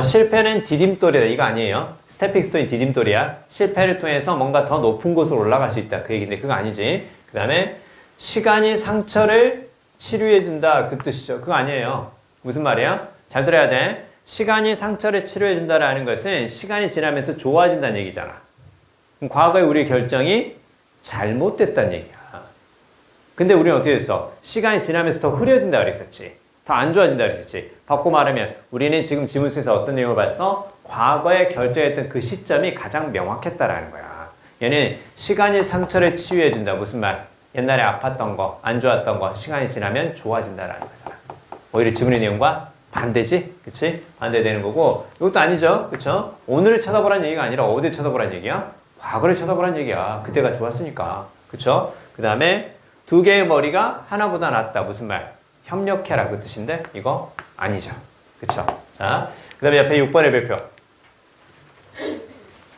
실패는 디딤돌이다. 이거 아니에요. 스태핑 스톤이 디딤돌이야. 실패를 통해서 뭔가 더 높은 곳으로 올라갈 수 있다. 그 얘기인데 그거 아니지. 그 다음에 시간이 상처를 치료해준다. 그 뜻이죠. 그거 아니에요. 무슨 말이야? 잘 들어야 돼. 시간이 상처를 치료해준다라는 것은 시간이 지나면서 좋아진다는 얘기잖아. 그럼 과거에 우리의 결정이 잘못됐다는 얘기야. 근데 우리는 어떻게 됐어? 시간이 지나면서 더 흐려진다 그랬었지. 더 안 좋아진다 그랬었지. 바꿔 말하면 우리는 지금 지문 속에서 어떤 내용을 봤어? 과거에 결정했던 그 시점이 가장 명확했다라는 거야. 얘는 시간이 상처를 치유해준다. 무슨 말? 옛날에 아팠던 거, 안 좋았던 거 시간이 지나면 좋아진다라는 거잖아. 오히려 지문의 내용과 반대지? 그치? 반대되는 거고 이것도 아니죠. 그쵸? 오늘을 쳐다보라는 얘기가 아니라 어디를 쳐다보라는 얘기야? 과거를 쳐다보라는 얘기야. 그때가 좋았으니까. 그쵸? 그 다음에 두 개의 머리가 하나보다 낫다. 무슨 말? 협력해라. 그 뜻인데 이거 아니죠. 그쵸? 자, 그 다음에 옆에 6번의 별표.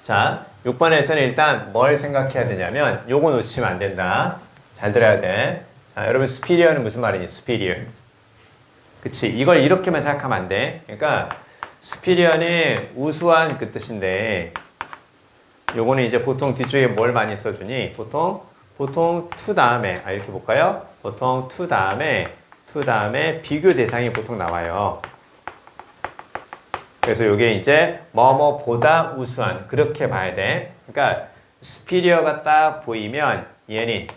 자, 6번에서는 일단 뭘 생각해야 되냐면 요거 놓치면 안 된다. 잘 들어야 돼. 자, 여러분 superior는 무슨 말이니? superior. 그치? 이걸 이렇게만 생각하면 안 돼. 그러니까 superior는 우수한 그 뜻인데 요거는 이제 보통 뒤쪽에 뭘 많이 써주니? 보통 to 다음에 이렇게 볼까요? 보통 to 다음에 비교 대상이 보통 나와요. 그래서 요게 이제 뭐뭐보다 우수한 그렇게 봐야 돼. 그러니까 superior가 딱 보이면 얘는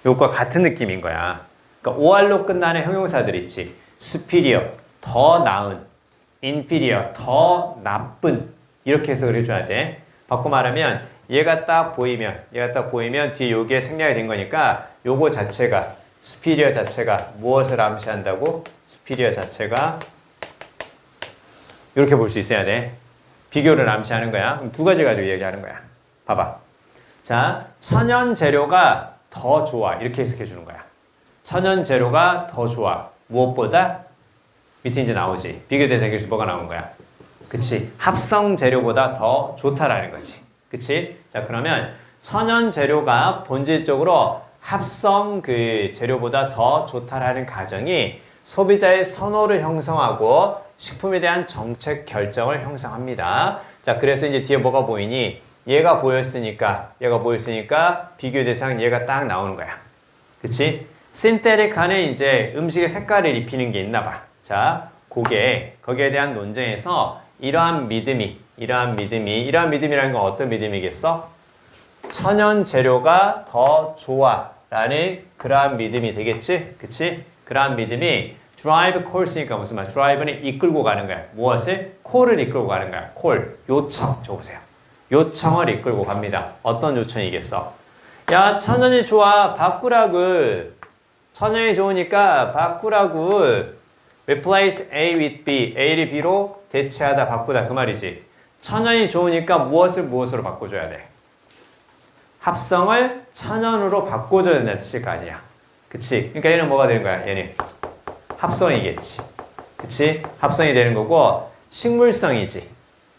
요것과 같은 느낌인 거야. 그러니까 OR로 끝나는 형용사들 있지. superior, 더 나은, inferior, 더 나쁜 이렇게 해석을 해줘야 돼. 바꿔 말하면 얘가 딱 보이면 뒤에 요게 생략이 된 거니까 요거 자체가 superior 자체가 무엇을 암시한다고? superior 자체가 이렇게 볼 수 있어야 돼. 비교를 암시하는 거야. 그럼 두 가지 가지고 얘기하는 거야. 봐봐. 자, 천연 재료가 더 좋아. 이렇게 해석해 주는 거야. 천연 재료가 더 좋아. 무엇보다? 밑에 이제 나오지. 비교 대상에서 뭐가 나온 거야? 그치. 합성 재료보다 더 좋다라는 거지. 그치? 자, 그러면 천연 재료가 본질적으로 합성 그 재료보다 더 좋다라는 가정이 소비자의 선호를 형성하고 식품에 대한 정책 결정을 형성합니다. 자, 그래서 이제 뒤에 뭐가 보이니? 얘가 보였으니까 비교 대상 얘가 딱 나오는 거야. 그치? 신테릭한에 이제 음식의 색깔을 입히는 게 있나 봐. 자, 거기에 대한 논쟁에서 이러한 믿음이라는 건 어떤 믿음이겠어? 천연 재료가 더 좋아 라는 그러한 믿음이 되겠지? 그치? 그러한 믿음이 drive calls니까 무슨 말? drive는 이끌고 가는 거야. 무엇을? call을 이끌고 가는 거야. call, 요청. 적어보세요. 요청을 이끌고 갑니다. 어떤 요청이겠어? 야, 천연이 좋아. 바꾸라고. 천연이 좋으니까 바꾸라고. replace A with B. A를 B로 대체하다, 바꾸다. 그 말이지. 천연이 좋으니까 무엇으로 바꿔줘야 돼? 합성을 천연으로 바꿔줘야 된다는 뜻일 거 아니야. 그치? 그러니까 얘는 뭐가 되는 거야? 얘는 합성이겠지. 그치? 합성이 되는 거고, 식물성이지.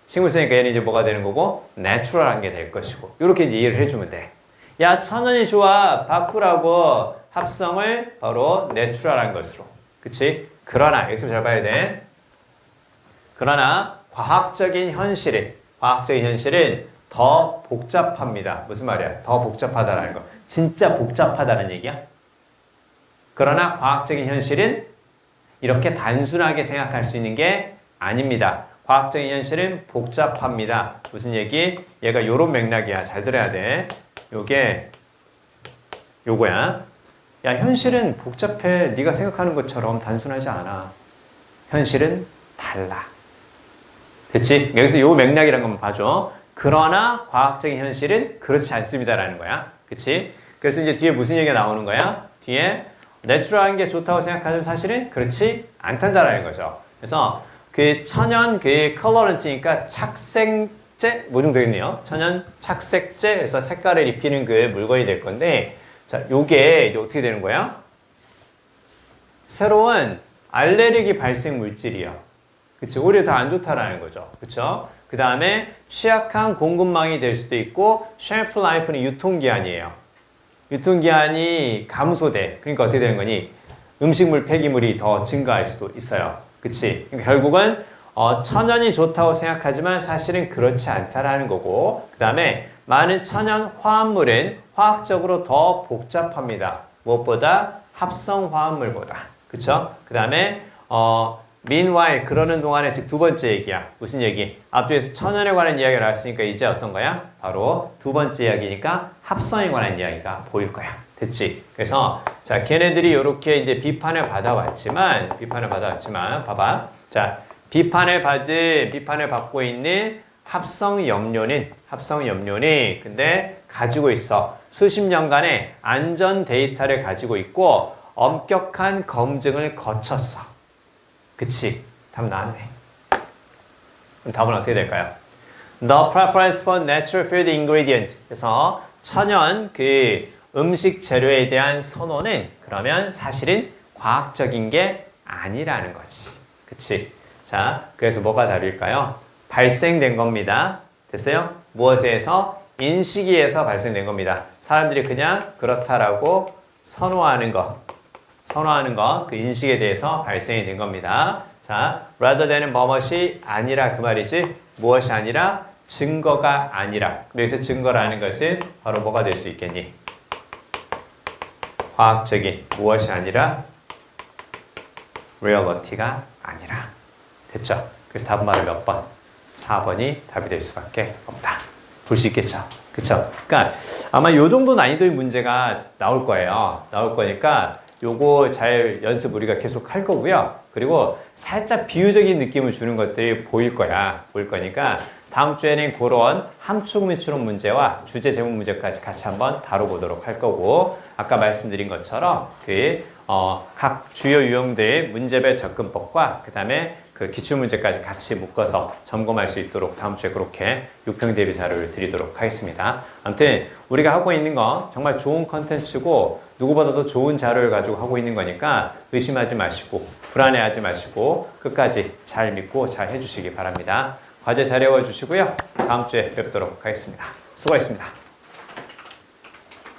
식물성이니까 얘는 이제 뭐가 되는 거고, 내추럴한 게 될 것이고. 이렇게 이제 이해를 해주면 돼. 야, 천연이 좋아. 바꾸라고. 합성을 바로 내추럴한 것으로. 그치? 그러나, 여기서 잘 봐야 돼. 그러나, 과학적인 현실은 더 복잡합니다. 무슨 말이야? 더 복잡하다라는 거. 진짜 복잡하다는 얘기야? 그러나 과학적인 현실은 이렇게 단순하게 생각할 수 있는 게 아닙니다. 과학적인 현실은 복잡합니다. 무슨 얘기? 얘가 요런 맥락이야. 잘 들어야 돼. 요거야. 야, 현실은 복잡해. 네가 생각하는 것처럼 단순하지 않아. 현실은 달라. 그치? 여기서 요 맥락이란 거 한번 봐줘. 그러나 과학적인 현실은 그렇지 않습니다라는 거야. 그치? 그래서 이제 뒤에 무슨 얘기가 나오는 거야? 뒤에 내추럴한 게 좋다고 생각하는 사실은 그렇지 않단다라는 거죠. 그래서 그 천연 그 컬러런트니까 착색제 뭐 정도 되겠네요. 천연 착색제에서 색깔을 입히는 그 물건이 될 건데, 자, 요게 이제 어떻게 되는 거야? 새로운 알레르기 발생 물질이야. 그치? 오히려 더 안 좋다라는 거죠. 그쵸? 그 다음에 취약한 공급망이 될 수도 있고, 쉘프 라이프는 유통기한이에요. 유통기한이 감소돼. 그러니까 어떻게 되는 거니? 음식물 폐기물이 더 증가할 수도 있어요. 그치? 그러니까 결국은 천연이 좋다고 생각하지만 사실은 그렇지 않다라는 거고, 그 다음에 많은 천연 화합물은 화학적으로 더 복잡합니다. 무엇보다? 합성 화합물보다. 그쵸? 그 다음에 meanwhile 그러는 동안에 즉 두 번째 얘기야. 무슨 얘기? 앞쪽에서 천연에 관한 이야기가 나왔으니까 이제 어떤 거야? 바로 두 번째 이야기니까 합성에 관한 이야기가 보일 거야. 됐지? 그래서 자 걔네들이 이렇게 이제 비판을 받아왔지만 봐봐. 자 비판을 받고 있는 합성 염료는 근데 가지고 있어. 수십 년간의 안전 데이터를 가지고 있고 엄격한 검증을 거쳤어. 그치? 답 나왔네. 그럼 답은 어떻게 될까요? The preference for natural food ingredient. 그래서 천연 그 음식 재료에 대한 선호는 그러면 사실은 과학적인 게 아니라는 거지. 그치? 자, 그래서 뭐가 답일까요? 발생된 겁니다. 됐어요? 무엇에서? 인식에서 발생된 겁니다. 사람들이 그냥 그렇다라고 선호하는 거, 그 인식에 대해서 발생이 된 겁니다. 자, rather than은 뭐뭇이 아니라 그 말이지. 무엇이 아니라 증거가 아니라. 여기서 증거라는 것은 바로 뭐가 될 수 있겠니? 과학적인 무엇이 아니라 reality가 아니라. 됐죠? 그래서 답은 바로 몇 번? 4번이 답이 될 수밖에 없다. 볼 수 있겠죠? 그쵸? 그러니까 아마 요 정도 난이도의 문제가 나올 거예요. 나올 거니까 요거 잘 연습 우리가 계속 할 거고요. 그리고 살짝 비유적인 느낌을 주는 것들이 보일 거니까 다음 주에는 그런 함축미추론 문제와 주제 제목 문제까지 같이 한번 다뤄보도록 할 거고 아까 말씀드린 것처럼 각 주요 유형들의 문제별 접근법과 그 다음에 그 기출문제까지 같이 묶어서 점검할 수 있도록 다음 주에 그렇게 6평 대비 자료를 드리도록 하겠습니다. 아무튼 우리가 하고 있는 거 정말 좋은 컨텐츠고 누구보다도 좋은 자료를 가지고 하고 있는 거니까 의심하지 마시고 불안해하지 마시고 끝까지 잘 믿고 잘 해주시기 바랍니다. 과제 잘 외워주시고요. 다음 주에 뵙도록 하겠습니다. 수고하셨습니다.